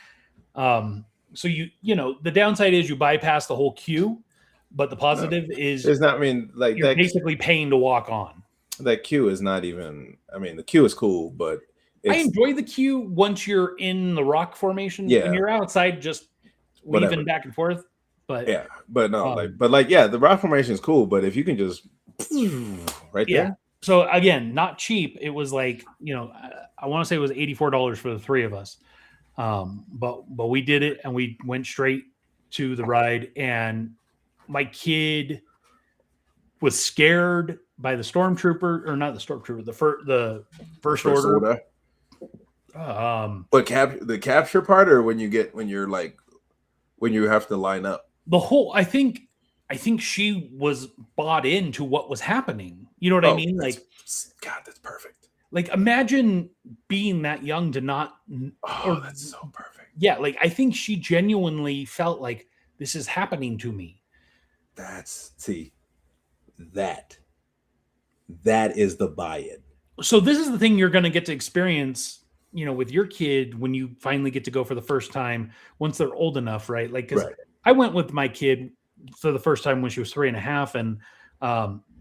So the downside is you bypass the whole queue, but the positive is it's not. I mean, like, you're basically paying to walk on. That queue is not even. I mean, the queue is cool, but I enjoy the queue once you're in the rock formation. Yeah. When you're outside, just weaving back and forth. But yeah, but no, the rock formation is cool, but if you can just right there. So again, not cheap. It was like, I want to say it was $84 for the 3 of us. But we did it, and we went straight to the ride, and my kid was scared by the stormtrooper, or not the stormtrooper, the first order. But the capture part, or when you have to line up. The whole, I think she was bought into what was happening. You know what I mean? Like, God, that's perfect. Like, imagine being that young to not. That's so perfect. Yeah, like, I think she genuinely felt like this is happening to me. That is the buy-in. So this is the thing you're going to get to experience, with your kid when you finally get to go for the first time once they're old enough, right? Like, because I went with my kid for the first time when she was 3.5, and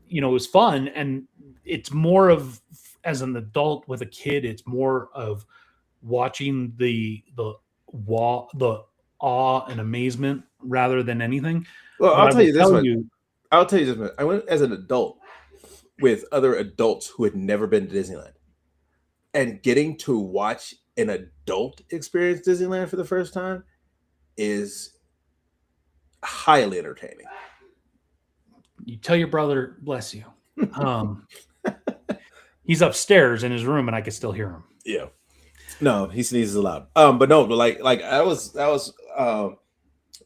it was fun. And it's more of, as an adult with a kid, it's more of watching the awe and amazement rather than anything. Well, I'll tell you this one. I went as an adult with other adults who had never been to Disneyland, and getting to watch an adult experience Disneyland for the first time is highly entertaining. You tell your brother, bless you. He's upstairs in his room, and I can still hear him. Yeah. No, he sneezes loud. But no, but like that was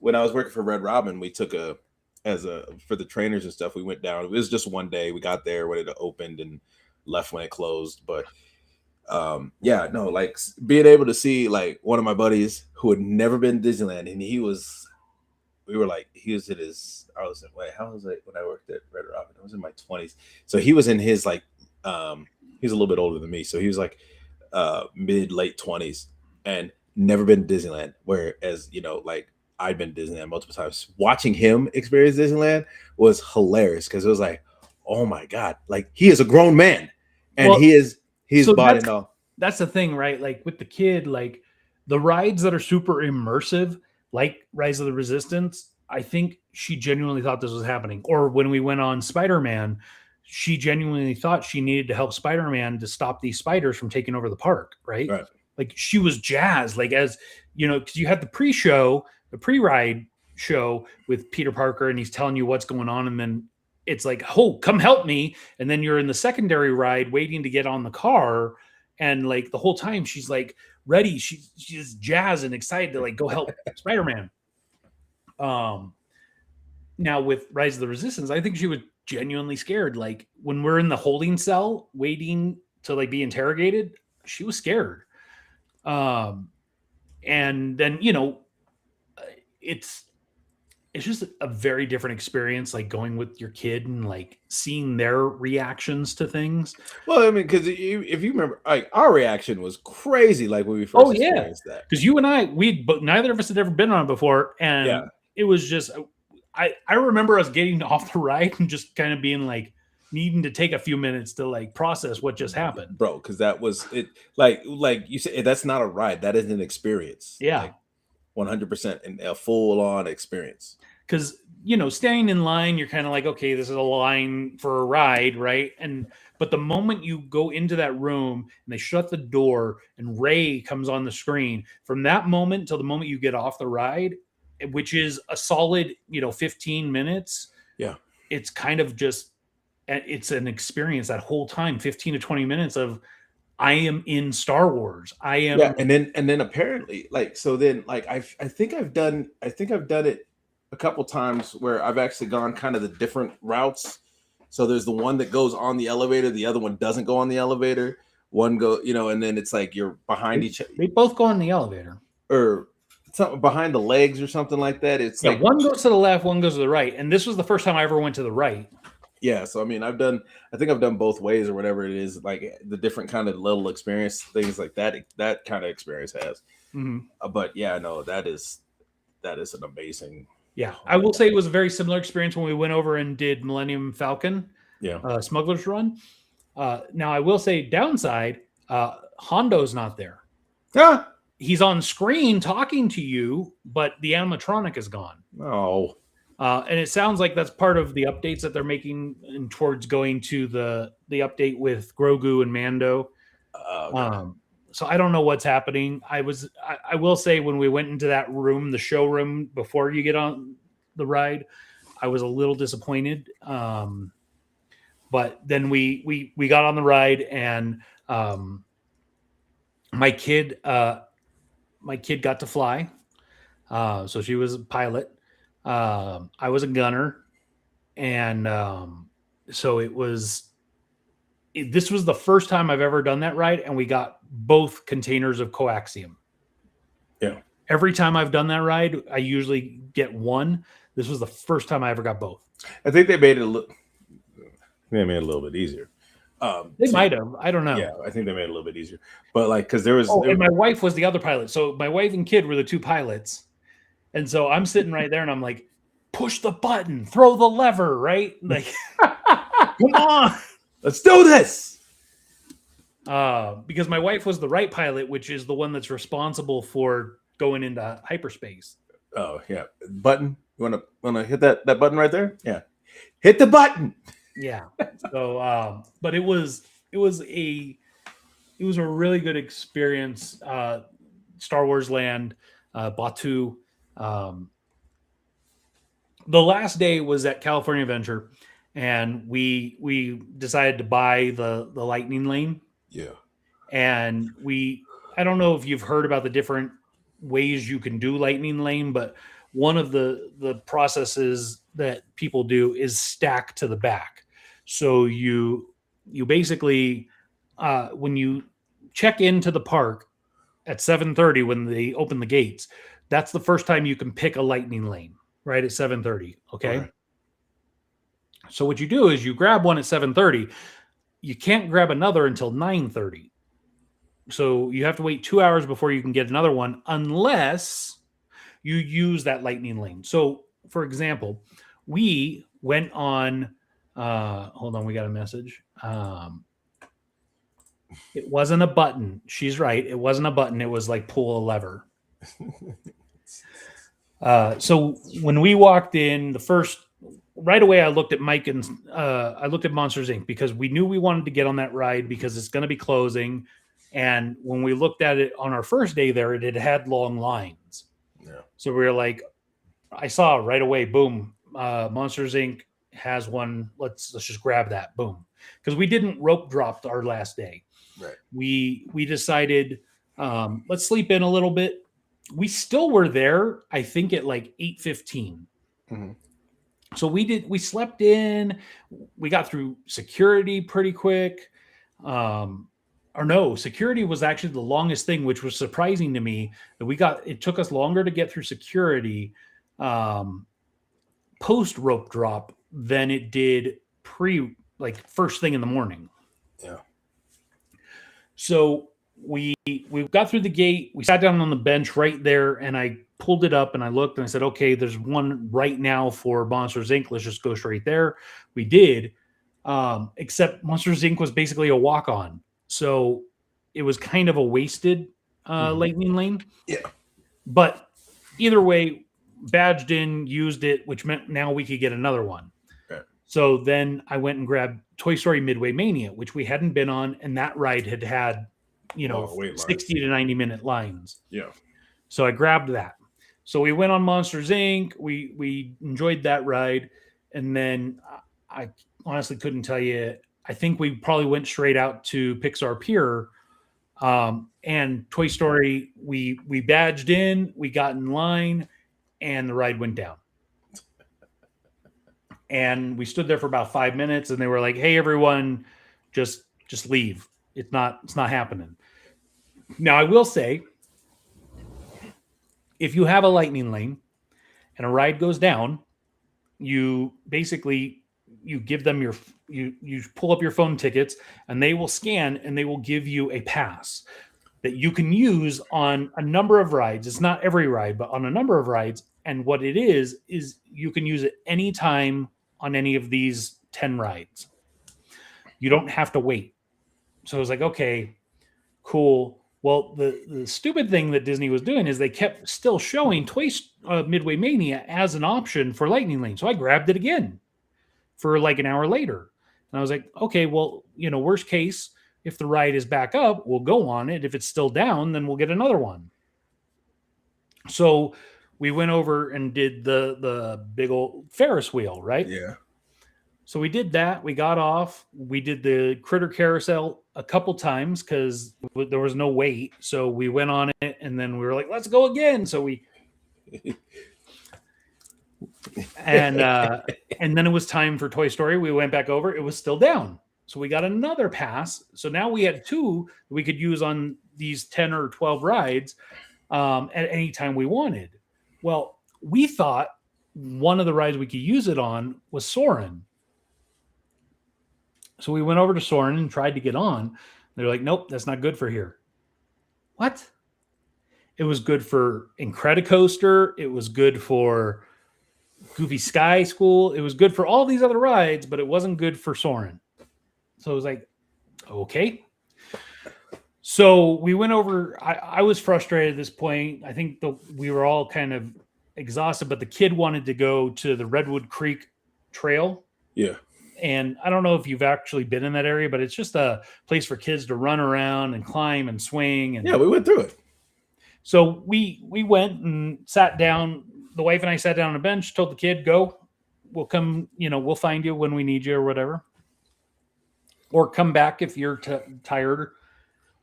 when I was working for Red Robin, we took for the trainers and stuff, we went down. It was just one day. We got there when it opened and left when it closed. But like being able to see, like, one of my buddies who had never been to Disneyland, and he was in his, I was like, wait, how was it when I worked at Red Robin? I was in my 20s. So he was in his, like, he's a little bit older than me. So he was like mid-late 20s and never been to Disneyland. Whereas, like, I'd been to Disneyland multiple times. Watching him experience Disneyland was hilarious, because it was like, oh my God, like, he is a grown man, and he's bought it all. That's the thing, right? Like, with the kid, like, the rides that are super immersive, like Rise of the Resistance, I think she genuinely thought this was happening. Or when we went on Spider-Man, she genuinely thought she needed to help Spider-Man to stop these spiders from taking over the park, right? Like, she was jazzed, like, as because you had the pre-ride show with Peter Parker, and he's telling you what's going on, and then it's like, oh, come help me. And then you're in the secondary ride waiting to get on the car, and like the whole time she's like ready, she's jazzed and excited to, like, go help Spider-Man. Now with Rise of the Resistance, I think she was genuinely scared. Like, when we're in the holding cell waiting to, like, be interrogated, she was scared. And then, it's just a very different experience, like, going with your kid and, like, seeing their reactions to things. Well, I mean, because if you remember, like, our reaction was crazy, like, when we first experienced that. Because you and I, but neither of us had ever been on it before, and it was just, I remember us getting off the ride and just kind of being like, needing to take a few minutes to, like, process what just happened, bro. Because that was it. Like you said, that's not a ride. That is an experience. Yeah, like, 100% and a full-on experience. Because standing in line, you're kind of like, okay, this is a line for a ride, right? But the moment you go into that room and they shut the door and Ray comes on the screen, from that moment till the moment you get off the ride, which is a solid, 15 minutes. Yeah. It's kind of just, it's an experience that whole time, 15 to 20 minutes of, I am in Star Wars. I am. Yeah. And then apparently I think I've done it a couple times where I've actually gone kind of the different routes. So there's the one that goes on the elevator, the other one doesn't go on the elevator. One go, and then it's like you're behind each other. They both go on the elevator. Or something behind the legs or something like that. It's like one goes to the left, one goes to the right. And this was the first time I ever went to the right. Yeah, so I mean, I think I've done both ways or whatever it is, like the different kind of little experience, things like that kind of experience has. Mm-hmm. But yeah, no, that is an amazing. Yeah, I will say it was a very similar experience when we went over and did Millennium Falcon, Smugglers Run. Now, I will say downside, Hondo's not there. Yeah. He's on screen talking to you, but the animatronic is gone. Oh. And it sounds like that's part of the updates that they're making and towards going to the update with Grogu and Mando. Okay. So I don't know what's happening. I will say when we went into that room, the showroom, before you get on the ride, I was a little disappointed. But then we got on the ride, and my kid got to fly. So she was a pilot. I was a gunner. And so this was the first time I've ever done that ride, and we got both containers of coaxium. Yeah. Every time I've done that ride, I usually get one. This was the first time I ever got both. I think they made it a little bit easier. They might have. I don't know. Yeah, I think they made it a little bit easier. But because there was... and my wife was the other pilot. So my wife and kid were the two pilots. And so I'm sitting right there, and I'm like, push the button, throw the lever, right? Like, come on. Let's do this. Because my wife was the right pilot, which is the one that's responsible for going into hyperspace. Oh yeah, button. You wanna hit that button right there? Yeah, hit the button. Yeah. So, but it was a really good experience. Star Wars Land, Batu. The last day was at California Adventure. And we decided to buy the lightning lane. Yeah. And I don't know if you've heard about the different ways you can do lightning lane, but one of the processes that people do is stack to the back. So you basically, when you check into the park at 7:30 when they open the gates, that's the first time you can pick a lightning lane, right at 7:30. Okay. Right. So what you do is you grab one at 7:30. You can't grab another until 9:30. So you have to wait 2 hours before you can get another one, unless you use that lightning lane. So, for example, we went on. Hold on, we got a message. It wasn't a button. She's right. It wasn't a button. It was like pull a lever. So when we walked in, right away, I looked at Mike and I looked at Monsters Inc. because we knew we wanted to get on that ride because it's going to be closing. And when we looked at it on our first day there, it had long lines. Yeah. So we were like, I saw right away, boom, Monsters Inc. has one. Let's just grab that, boom. Because we didn't rope drop our last day. Right. We decided let's sleep in a little bit. We still were there, I think, at like 8:15. Mm-hmm. So we slept in, we got through security pretty quick. Security was actually the longest thing, which was surprising to me that it took us longer to get through security post rope drop than it did first thing in the morning. Yeah. So we got through the gate, we sat down on the bench right there, and I pulled it up and I looked and I said, okay, there's one right now for Monsters Inc. Let's just go straight there. We did, except Monsters Inc. was basically a walk-on. So it was kind of a wasted lightning lane. Yeah. But either way, badged in, used it, which meant now we could get another one. Okay. So then I went and grabbed Toy Story Midway Mania, which we hadn't been on, and that ride had 60 to 90-minute lines. Yeah. So I grabbed that. So we went on Monsters Inc. We enjoyed that ride, and then I honestly couldn't tell you. I think we probably went straight out to Pixar Pier, and Toy Story. We badged in, we got in line, and the ride went down. And we stood there for about 5 minutes, and they were like, "Hey, everyone, just leave. It's not happening." Now, I will say, if you have a lightning lane and a ride goes down, you basically give them you pull up your phone tickets, and they will scan and they will give you a pass that you can use on a number of rides. It's not every ride, but on a number of rides. And what it is you can use it anytime on any of these 10 rides. You don't have to wait. So I was like, okay, cool. Well, the stupid thing that Disney was doing is they kept still showing Midway Mania as an option for Lightning Lane. So I grabbed it again for like an hour later. And I was like, okay, well, worst case, if the ride is back up, we'll go on it. If it's still down, then we'll get another one. So we went over and did the big old Ferris wheel, right? Yeah. So we did that. We got off. We did the Critter Carousel a couple times because there was no wait. So we went on it, and then we were like, let's go again. So we and then it was time for Toy Story. We went back over. It was still down. So we got another pass. So now we had 2 we could use on these 10 or 12 rides at any time we wanted. Well, we thought one of the rides we could use it on was Soarin'. So we went over to Soarin' and tried to get on. They're like, nope, that's not good for here. What? It was good for Incredicoaster. It was good for Goofy Sky School. It was good for all these other rides, but it wasn't good for Soarin'. So it was like, okay. So we went over. I was frustrated at this point. I think we were all kind of exhausted, but the kid wanted to go to the Redwood Creek Trail. Yeah. And I don't know if you've actually been in that area, but it's just a place for kids to run around and climb and swing. And yeah, we went through it. So we went and sat down. The wife and I sat down on a bench, told the kid, go. We'll come, we'll find you when we need you or whatever. Or come back if you're tired.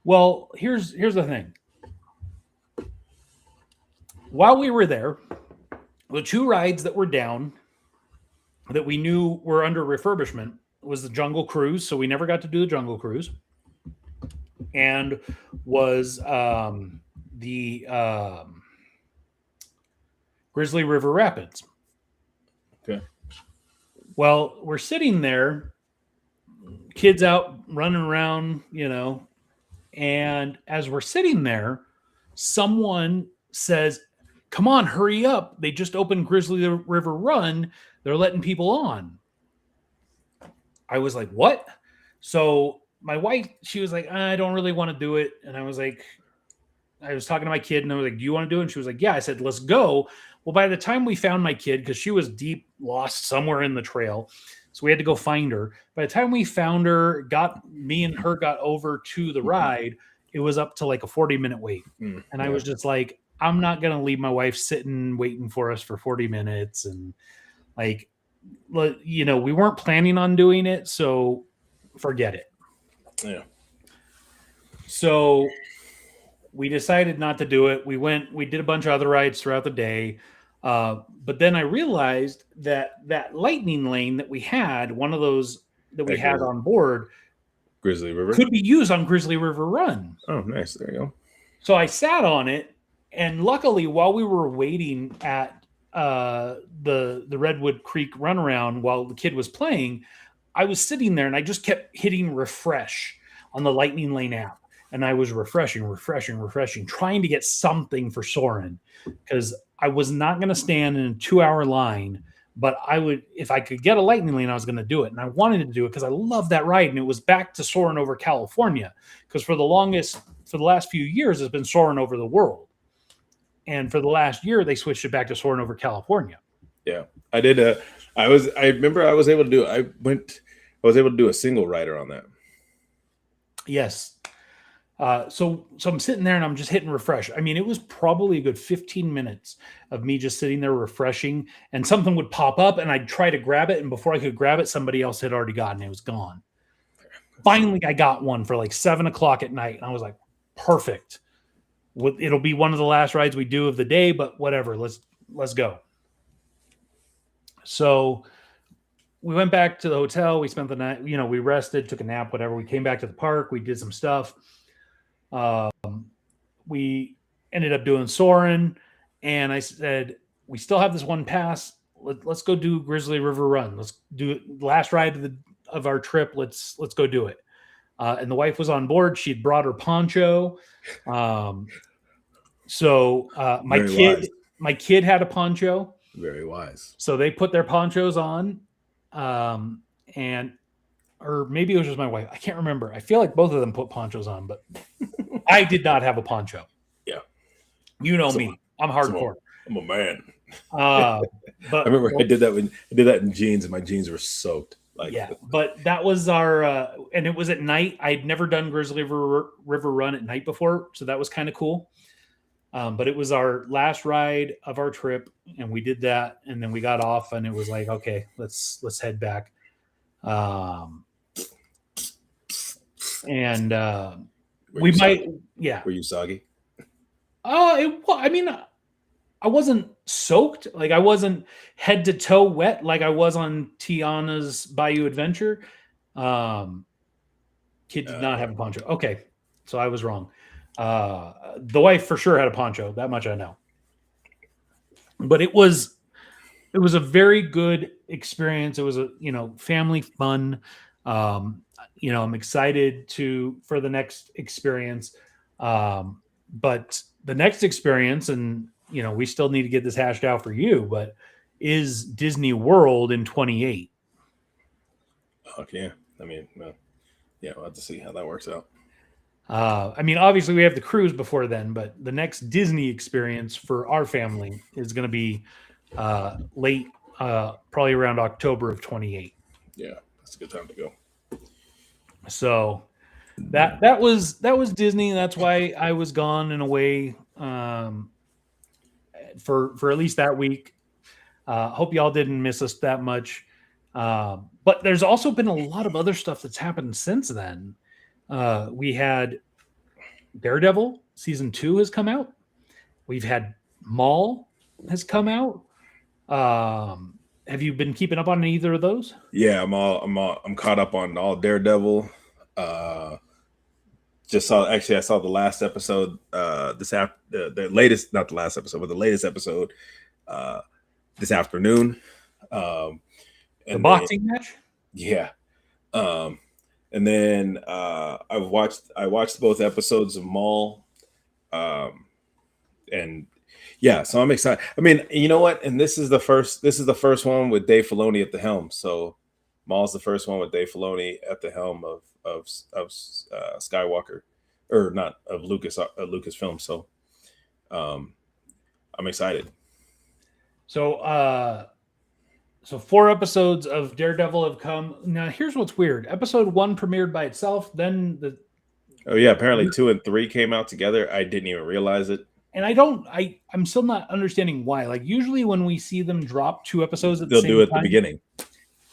Well, here's the thing. While we were there, the 2 rides that were down that we knew were under refurbishment was the Jungle Cruise. So we never got to do the Jungle Cruise. And was the Grizzly River Rapids. Okay. Well, we're sitting there, kids out running around, and as we're sitting there, someone says, come on, hurry up. They just opened Grizzly River Run. They're letting people on. I was like, what? So my wife, she was like, I don't really want to do it. And I was like, I was talking to my kid, and I was like, do you want to do it? And she was like, yeah. I said, let's go. Well, by the time we found my kid, because she was deep lost somewhere in the trail, so we had to go find her. By the time we found her, me and her got over to the ride, it was up to like a 40-minute wait. And I was just like, I'm not going to leave my wife sitting waiting for us for 40 minutes. And like, we weren't planning on doing it, so forget it. Yeah. So we decided not to do it. We did a bunch of other rides throughout the day. But then I realized that lightning lane that we had, one of those that we had on board, Grizzly River, could be used on Grizzly River Run. Oh, nice. There you go. So I sat on it, and luckily, while we were waiting at the Redwood Creek runaround while the kid was playing, I was sitting there and I just kept hitting refresh on the Lightning Lane app. And I was refreshing, trying to get something for Soarin', because I was not going to stand in a 2-hour line, but I would, if I could get a Lightning Lane, I was going to do it. And I wanted to do it because I love that ride. And it was back to Soarin' over California, because for the last few years, it's been Soarin' over the world. And for the last year, they switched it back to soaring over California. Yeah, I did. I remember I was able to do. I was able to do a single rider on that. Yes. So I'm sitting there and I'm just hitting refresh. I mean, it was probably a good 15 minutes of me just sitting there refreshing, and something would pop up and I'd try to grab it. And before I could grab it, somebody else had already gotten it. It was gone. Finally, I got one for like 7:00 at night. And I was like, perfect. It'll be one of the last rides we do of the day, but whatever. Let's go. So we went back to the hotel. We spent the night, we rested, took a nap, whatever. We came back to the park. We did some stuff. We ended up doing Soarin', and I said, we still have this one pass. Let's go do Grizzly River Run. Let's do it. Last ride of our trip. Let's go do it. And the wife was on board. She'd brought her poncho. So my kid had a poncho. Very wise. So they put their ponchos on, or maybe it was just my wife. I can't remember. I feel like both of them put ponchos on, but I did not have a poncho. Yeah. You know me. I'm hardcore. I'm a man. But I remember I did that in jeans, and my jeans were soaked. But that was our, and it was at night. I'd never done Grizzly River Run at night before, so that was kind of cool. But it was our last ride of our trip, and we did that, and then we got off, and it was like, okay, let's head back. And we might, Were you soggy? I mean, I wasn't soaked, like I wasn't head to toe wet, like I was on Tiana's Bayou Adventure. Kid did not have a poncho. Okay, so I was wrong. The wife for sure had a poncho. That much I know. But it was a very good experience. It was a family fun. I'm excited for the next experience. But the next experience, and we still need to get this hashed out for you, but is Disney World in 28. Okay. I mean, we'll have to see how that works out. Obviously we have the cruise before then, but the next Disney experience for our family is going to be late, probably around October of 28. Yeah, that's a good time to go. So that was Disney. That's why I was gone and away for at least that week. Hope y'all didn't miss us that much. But there's also been a lot of other stuff that's happened since then. We had Daredevil season 2 has come out. We've had Maul has come out. Have you been keeping up on either of those? Yeah, I'm caught up on all Daredevil. I saw the last episode the latest, not the last episode, but the latest episode this afternoon. The boxing match? Yeah. And then I watched both episodes of Maul. And yeah, so I'm excited. I mean, you know what? And this is the first one with Dave Filoni at the helm. So Maul's the first one with Dave Filoni at the helm of Skywalker, or not, of Lucasfilm. So I'm excited. So 4 episodes of Daredevil have come. Now, here's what's weird. Episode 1 premiered by itself. Then apparently 2 and 3 came out together. I didn't even realize it. And I'm still not understanding why. Like, usually when we see them drop 2 episodes at the same time, they'll do it at the beginning.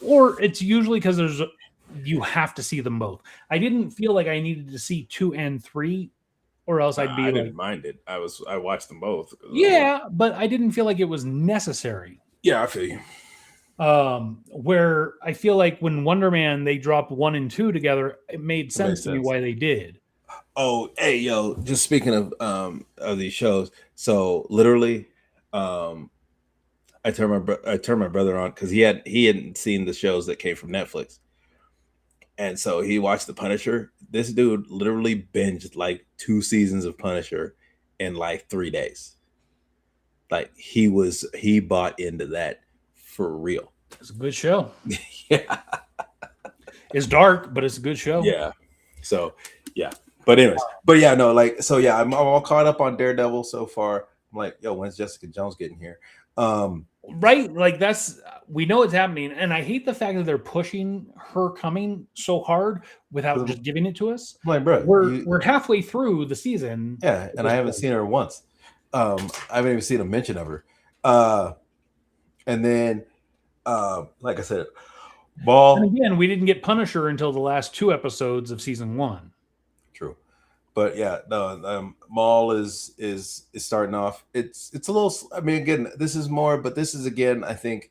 Or it's usually because you have to see them both. I didn't feel like I needed to see 2 and 3, or else I'd be I didn't mind it. I watched them both. Yeah, but I didn't feel like it was necessary. Yeah, I feel you. Where I feel like when Wonder Man, they dropped 1 and 2 together, it made sense to me why they did. Oh, hey, yo! Just speaking of these shows, so literally, I turned my brother on because he hadn't seen the shows that came from Netflix, and so he watched The Punisher. This dude literally binged like 2 seasons of Punisher in like 3 days. Like he bought into that for real. It's a good show. Yeah, it's dark, but it's a good show. Yeah. So yeah. But anyways, I'm all caught up on Daredevil so far. I'm like, yo, when's Jessica Jones getting here? Right, like we know it's happening, and I hate the fact that they're pushing her coming so hard without just giving it to us. I'm like, bro, we're halfway through the season. Yeah, and I haven't seen her once. I haven't even seen a mention of her. And then, like I said, Maul. And again, we didn't get Punisher until the last 2 episodes of season 1. True, but yeah, no, Maul is starting off. It's a little. I mean, again, this is more, but this is again. I think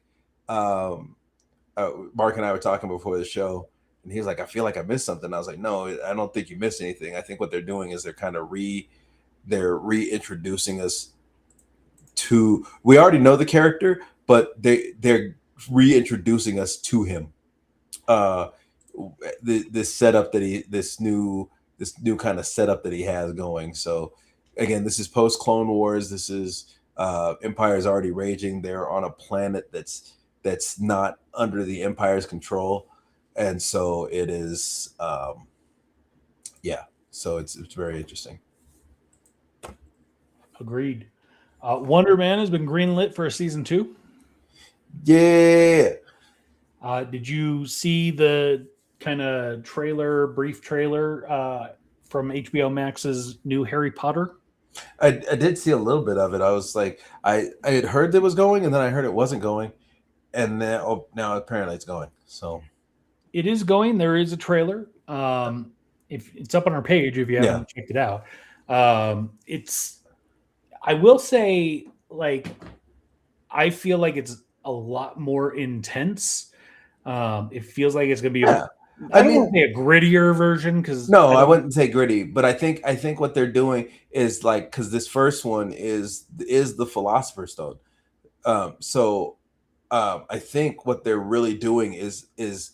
Mark and I were talking before the show, and he was like, "I feel like I missed something." I was like, "No, I don't think you missed anything. I think what they're doing is they're kind of they're reintroducing us to. We already know the character, but they're reintroducing us to him. This setup that this new kind of setup that he has going. So again, this is post Clone Wars. This is Empire's already raging. They're on a planet that's not under the Empire's control, and so it is. So it's very interesting. Agreed. Wonder Man has been greenlit for a season 2. Yeah. Did you see the kind of brief trailer from HBO Max's new Harry Potter? I did see a little bit of it. I was like, I had heard that was going, and then I heard it wasn't going, and then now apparently it's going. So it is going. There is a trailer. If it's up on our page, if you haven't checked it out, I will say, like, I feel like it's a lot more intense. It feels like it's going to be. I don't want to say a grittier version because I wouldn't say gritty, but I think what they're doing is like, because this first one is the Philosopher's Stone. So I think what they're really doing is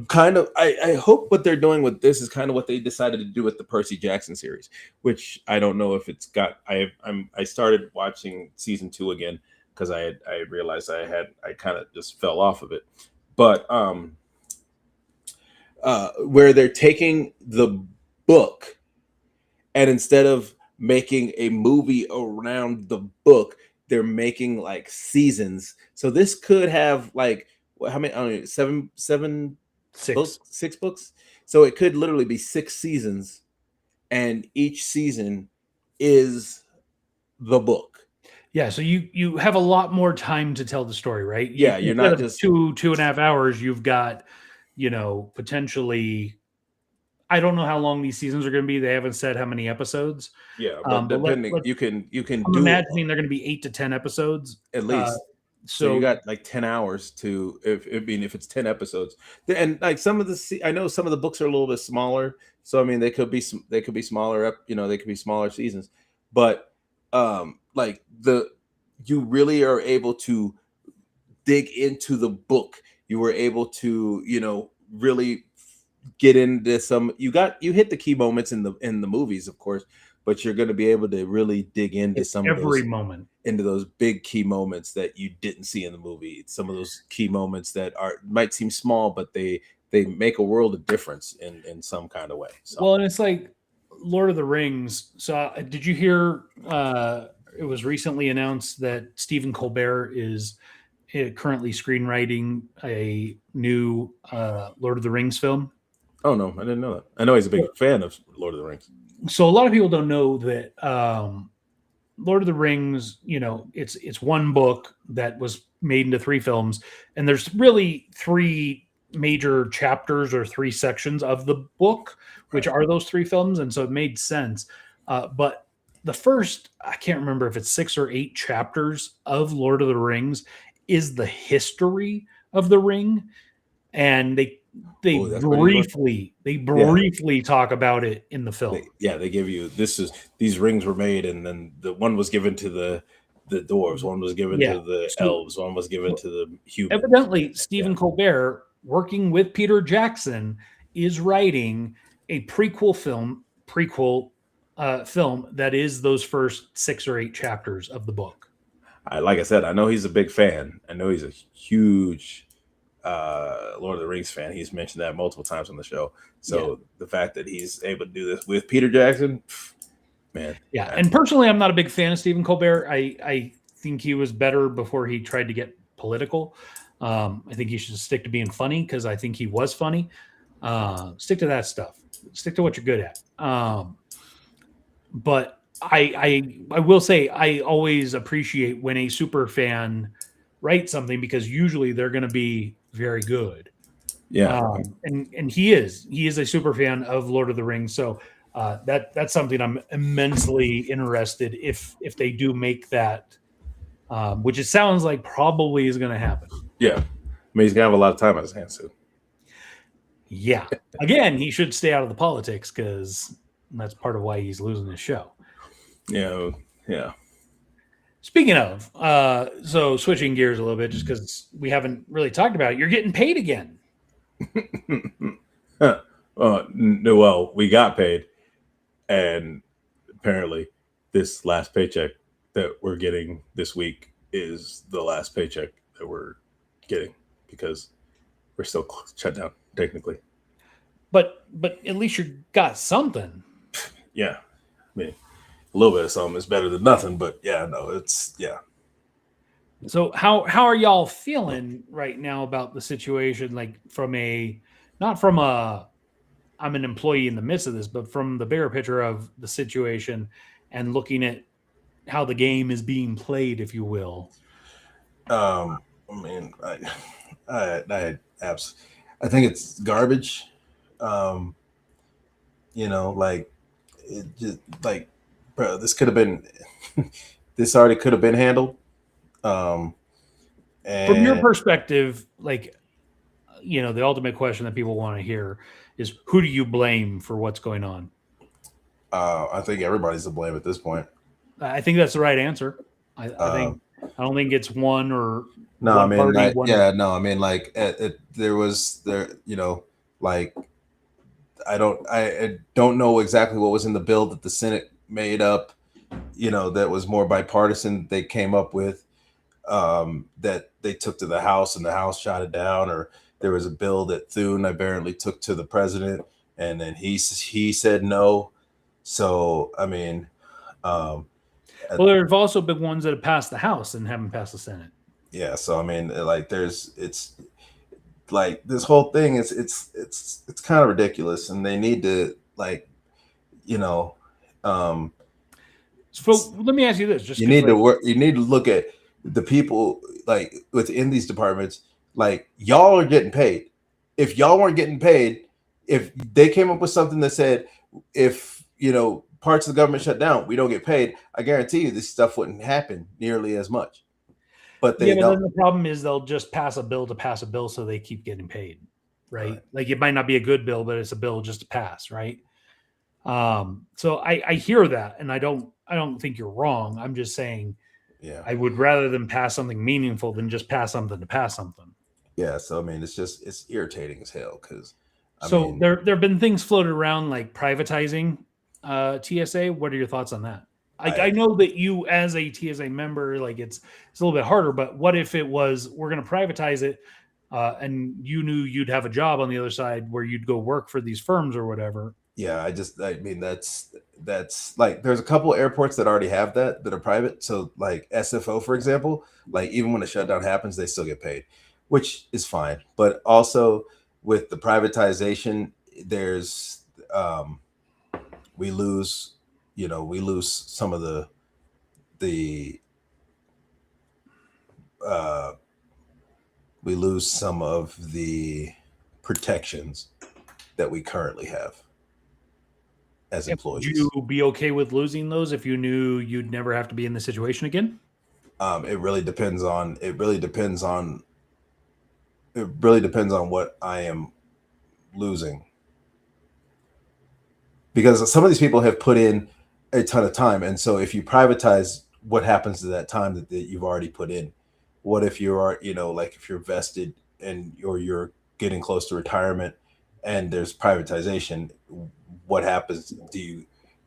kind of. I hope what they're doing with this is kind of what they decided to do with the Percy Jackson series, which I don't know if it's got. I started watching season 2 again because I realized I kind of just fell off of it, but where they're taking the book and instead of making a movie around the book, they're making like seasons. So this could have like how many? I don't know, 6 books. So it could literally be 6 seasons, and each season is the book. Yeah, so you have a lot more time to tell the story, right? You're not just 2.5 hours. You've got, potentially, I don't know how long these seasons are going to be. They haven't said how many episodes. Yeah, but depending, you can I'm imagining they're going to be 8 to 10 episodes at least. So you got like 10 hours to if it's 10 episodes, and like I know some of the books are a little bit smaller. So I mean, they could be smaller they could be smaller seasons, but like you really are able to dig into the book. You were able to really get into some. You hit the key moments in the movies, of course, but you're going to be able to really dig into into those big key moments that you didn't see in the movie. Some of those key moments that might seem small, but they make a world of difference in some kind of way. So. Well, and it's like Lord of the Rings. So did you hear it was recently announced that Stephen Colbert is currently screenwriting a new Lord of the Rings film? Oh, no, I didn't know that. I know he's a big fan of Lord of the Rings. So a lot of people don't know that Lord of the Rings, it's one book that was made into 3 films, and there's really 3 major chapters or 3 sections of the book, which are those 3 films, and so it made sense. But the first, I can't remember if it's 6 or 8 chapters of Lord of the Rings is the history of the ring, and they briefly talk about it in the film. They give you these rings were made, and then the one was given to the dwarves, one was given to the elves, one was given to the humans. Evidently, Stephen Colbert, working with Peter Jackson, is writing a prequel film that is those first 6 or 8 chapters of the book. Like I said, I know he's a big fan. I know he's a huge Lord of the Rings fan. He's mentioned that multiple times on the show. So the fact that he's able to do this with Peter Jackson, man. Yeah, and personally, I'm not a big fan of Stephen Colbert. I think he was better before he tried to get political. I think he should stick to being funny because I think he was funny. Stick to that stuff. Stick to what you're good at. But I will say I always appreciate when a super fan writes something because usually they're going to be very good. Yeah. And he is a super fan of Lord of the Rings, so that's something I'm immensely interested if they do make that, which it sounds like probably is going to happen. Yeah. I mean, he's gonna have a lot of time on his hands too. Yeah. Again, he should stay out of the politics because that's part of why he's losing his show. Yeah. Yeah. Speaking of, so switching gears a little bit, just because we haven't really talked about it, you're getting paid again. No, well, we got paid, and apparently, this last paycheck that we're getting this week is the last paycheck that we're getting because we're still shut down technically. But at least you got something. Yeah, I mean, a little bit of something is better than nothing, but yeah, no, it's yeah. So how are y'all feeling right now about the situation? Like not from I'm an employee in the midst of this, but from the bigger picture of the situation and looking at how the game is being played, if you will. I mean, I think it's garbage. Like it just like, bro, this could have been, this already could have been handled. And From your perspective, like, the ultimate question that people want to hear is who do you blame for what's going on? I think everybody's to blame at this point. I think that's the right answer. I don't think it's one or no. One I mean, party, yeah, no. I mean, like like I don't know exactly what was in the bill that the Senate made up. That was more bipartisan. They came up with that they took to the House and the House shot it down, or there was a bill that Thune apparently took to the president and then he said no. So, I mean, well, there have also been ones that have passed the House and haven't passed the Senate. Yeah. So, I mean, like it's like this whole thing it's kind of ridiculous and they need to so let me ask you this: you need to work. You need to look at the people like within these departments. Like y'all are getting paid. If y'all weren't getting paid, if they came up with something that said, if parts of the government shut down, we don't get paid, I guarantee you this stuff wouldn't happen nearly as much. But they don't. Then the problem is they'll just pass a bill to pass a bill, so they keep getting paid, right? Like it might not be a good bill, but it's a bill just to pass, right? So I hear that, and I don't think you're wrong. I'm just saying, yeah, I would rather them pass something meaningful than just pass something to pass something. Yeah, so I mean, it's irritating as hell because. There have been things floated around like privatizing TSA. What are your thoughts on that? I know that you, as a TSA member, like it's a little bit harder. But what if it was we're going to privatize it, and you knew you'd have a job on the other side where you'd go work for these firms or whatever? Yeah, I mean that's like there's a couple airports that already have that are private. So like SFO, for example, like even when a shutdown happens, they still get paid, which is fine. But also with the privatization, there's we lose some of the we lose some of the protections that we currently have as employees. Would you be okay with losing those if you knew you'd never have to be in the situation again? It really depends on what I am losing, because some of these people have put in a ton of time, and so if you privatize, what happens to that time that you've already put in? What if you are like if you're vested and you're getting close to retirement and there's privatization, what happens?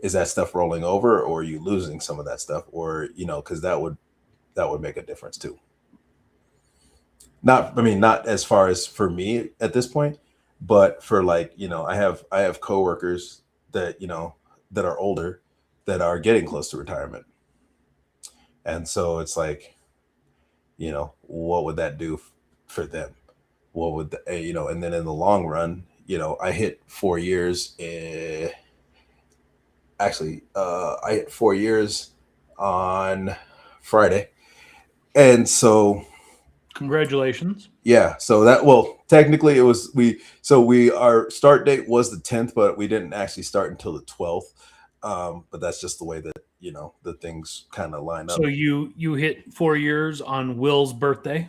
Is that stuff rolling over, or are you losing some of that stuff, or because that would make a difference too. Not as far as for me at this point, but for I have coworkers that that are older, that are getting close to retirement. And so it's like, what would that do for them? What would and then in the long run, I hit 4 years. I hit 4 years on Friday, and so Congratulations. yeah. So technically it was our start date was the 10th, but we didn't actually start until the 12th. But that's just the way that the things kind of line up. So you hit 4 years on Will's birthday.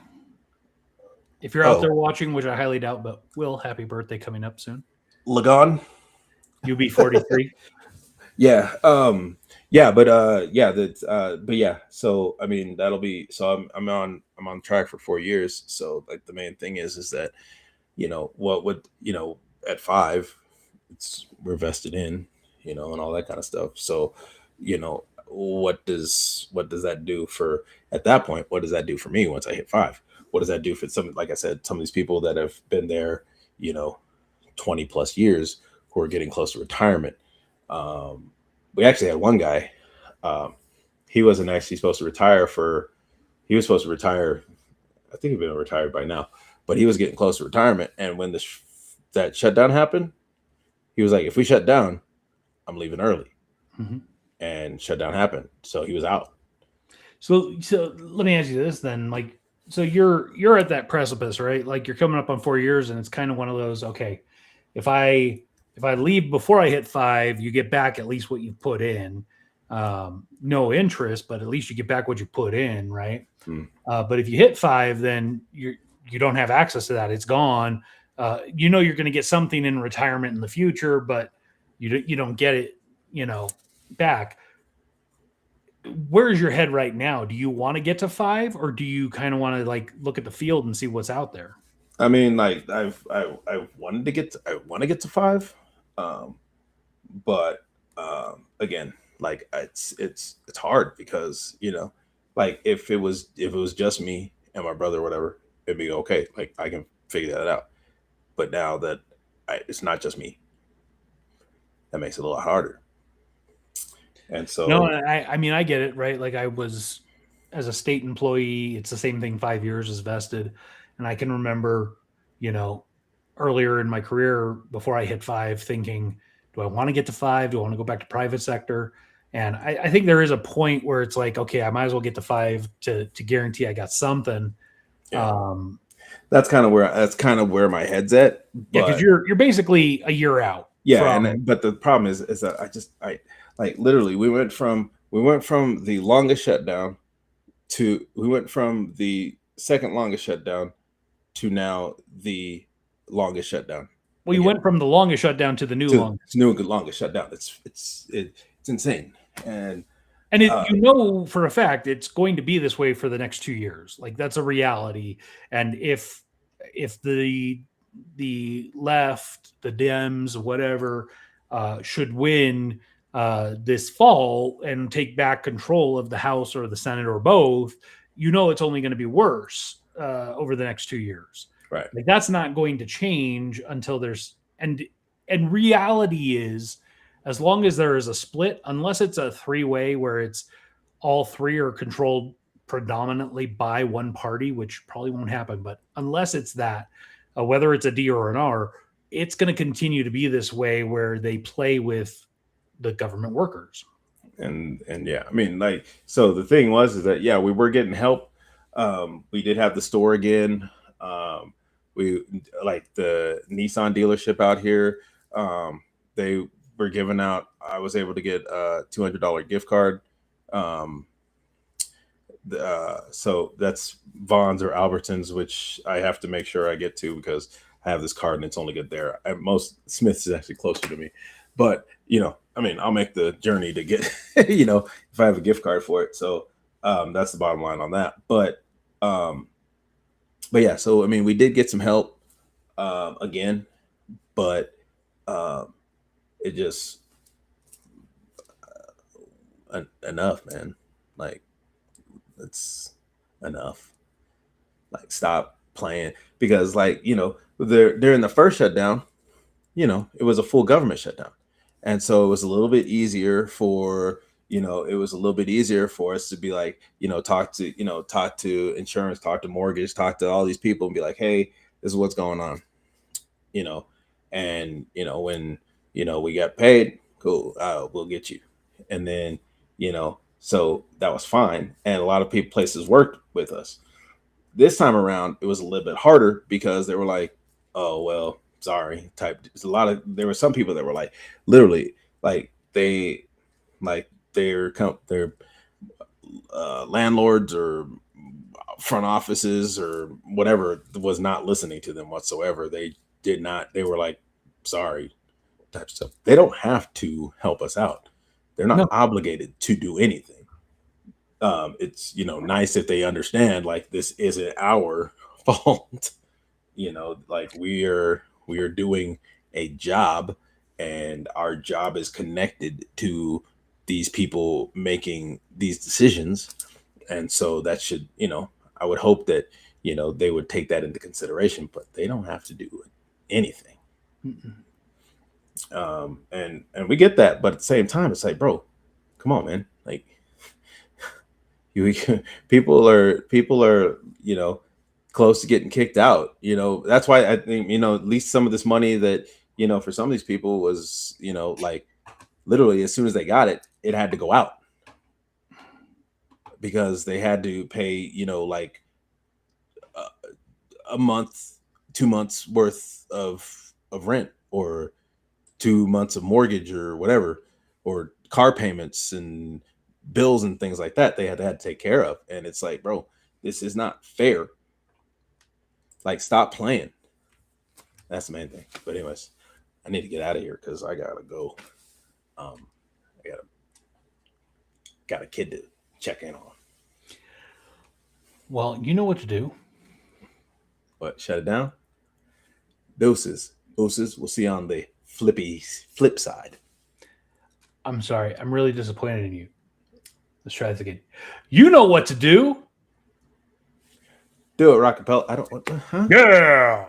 If you're out there watching, which I highly doubt, but Will, happy birthday coming up soon. Lagon, you'll be 43. Yeah. Yeah, but yeah. So I mean, that'll be so I'm on track for 4 years. So like the main thing is that what would at 5 we're vested in and all that kind of stuff. So what does that do for at that point? What does that do for me once I hit 5? What does that do for like I said, some of these people that have been there 20 plus years who are getting close to retirement? We actually had one guy. He wasn't actually supposed to retire he was supposed to retire. I think he'd been retired by now, but he was getting close to retirement. And when that shutdown happened, he was like, if we shut down, I'm leaving early. Mm-hmm. And shutdown happened. So he was out. So let me ask you this then, like, so you're at that precipice, right? Like you're coming up on 4 years and it's kind of one of those, okay, if I leave before I hit 5, you get back at least what you've put in. No interest, but at least you get back what you put in, right? But if you hit 5, then you don't have access to that. It's gone. You're going to get something in retirement in the future, but you don't get it, back. Where's your head right now? Do you want to get to 5, or do you kind of want to like look at the field and see what's out there? I mean, like I want to get to 5. But again, like it's hard because like if it was just me and my brother or whatever, it'd be okay. Like I can figure that out. But now that it's not just me, that makes it a lot harder. And so no, I mean I get it, right? Like I was as a state employee, it's the same thing. 5 years is vested, and I can remember, earlier in my career before I hit 5, thinking, do I want to get to 5? Do I want to go back to private sector? And I think there is a point where it's like, okay, I might as well get to 5 to guarantee I got something. Yeah. That's kind of where my head's at. Yeah, because you're basically a year out. Yeah, but the problem is that I like literally we went from the longest shutdown we went from the second longest shutdown to now the longest shutdown. Well, you went from the longest shutdown to the longest shutdown. It's insane. And for a fact it's going to be this way for the next 2 years. Like that's a reality. And if the left, the Dems, whatever, should win this fall and take back control of the House or the Senate or both, it's only going to be worse over the next 2 years. Right. Like that's not going to change until there's and reality is, as long as there is a split, unless it's a 3-way where it's all 3 are controlled predominantly by one party, which probably won't happen, but unless it's that, whether it's a D or an R, it's going to continue to be this way where they play with the government workers. And yeah, I mean, like, so the thing is that, yeah, we were getting help. We did have the store again. We like the Nissan dealership out here. They were giving out, I was able to get a $200 gift card. So that's Vaughn's or Albertsons, which I have to make sure I get to because I have this card and it's only good there. Most Smith's is actually closer to me, but I mean, I'll make the journey to get, if I have a gift card for it. So that's the bottom line on that. But yeah, so I mean, we did get some help again, but it just enough, man. Like it's enough. Like stop playing because, like, during the first shutdown, it was a full government shutdown, And so it was a little bit easier for, it was a little bit easier for us to be like, talk to insurance, talk to mortgage, talk to all these people and be like, hey, this is what's going on, and, when, we got paid, cool, we'll get you. And then, so that was fine. And a lot of places worked with us. This time around, it was a little bit harder because they were like, oh, well, sorry, there were some people that were like, literally, like their landlords or front offices or whatever was not listening to them whatsoever. They were like, sorry, type stuff. They don't have to help us out. They're not obligated to do anything. It's, nice if they understand, like, this isn't our fault. Like we are doing a job, and our job is connected to these people making these decisions. And so that should, I would hope that, they would take that into consideration, but they don't have to do anything. And we get that, but at the same time, it's like, bro, come on, man. Like, people are, close to getting kicked out. That's why I think, at least some of this money that, for some of these people was, like literally as soon as they got it, it had to go out because they had to pay, like a month, 2 months worth of rent, or 2 months of mortgage or whatever, or car payments and bills and things like that. They had to take care of. And it's like, bro, this is not fair. Like, stop playing. That's the main thing. But anyways, I need to get out of here because I gotta go. I got a kid to check in on. Well, you know what to do. What? Shut it down? Deuces. We'll see you on the flip side. I'm sorry. I'm really disappointed in you. Let's try this again. You know what to do. Do it, Rockapella. I don't. What? Huh? Yeah.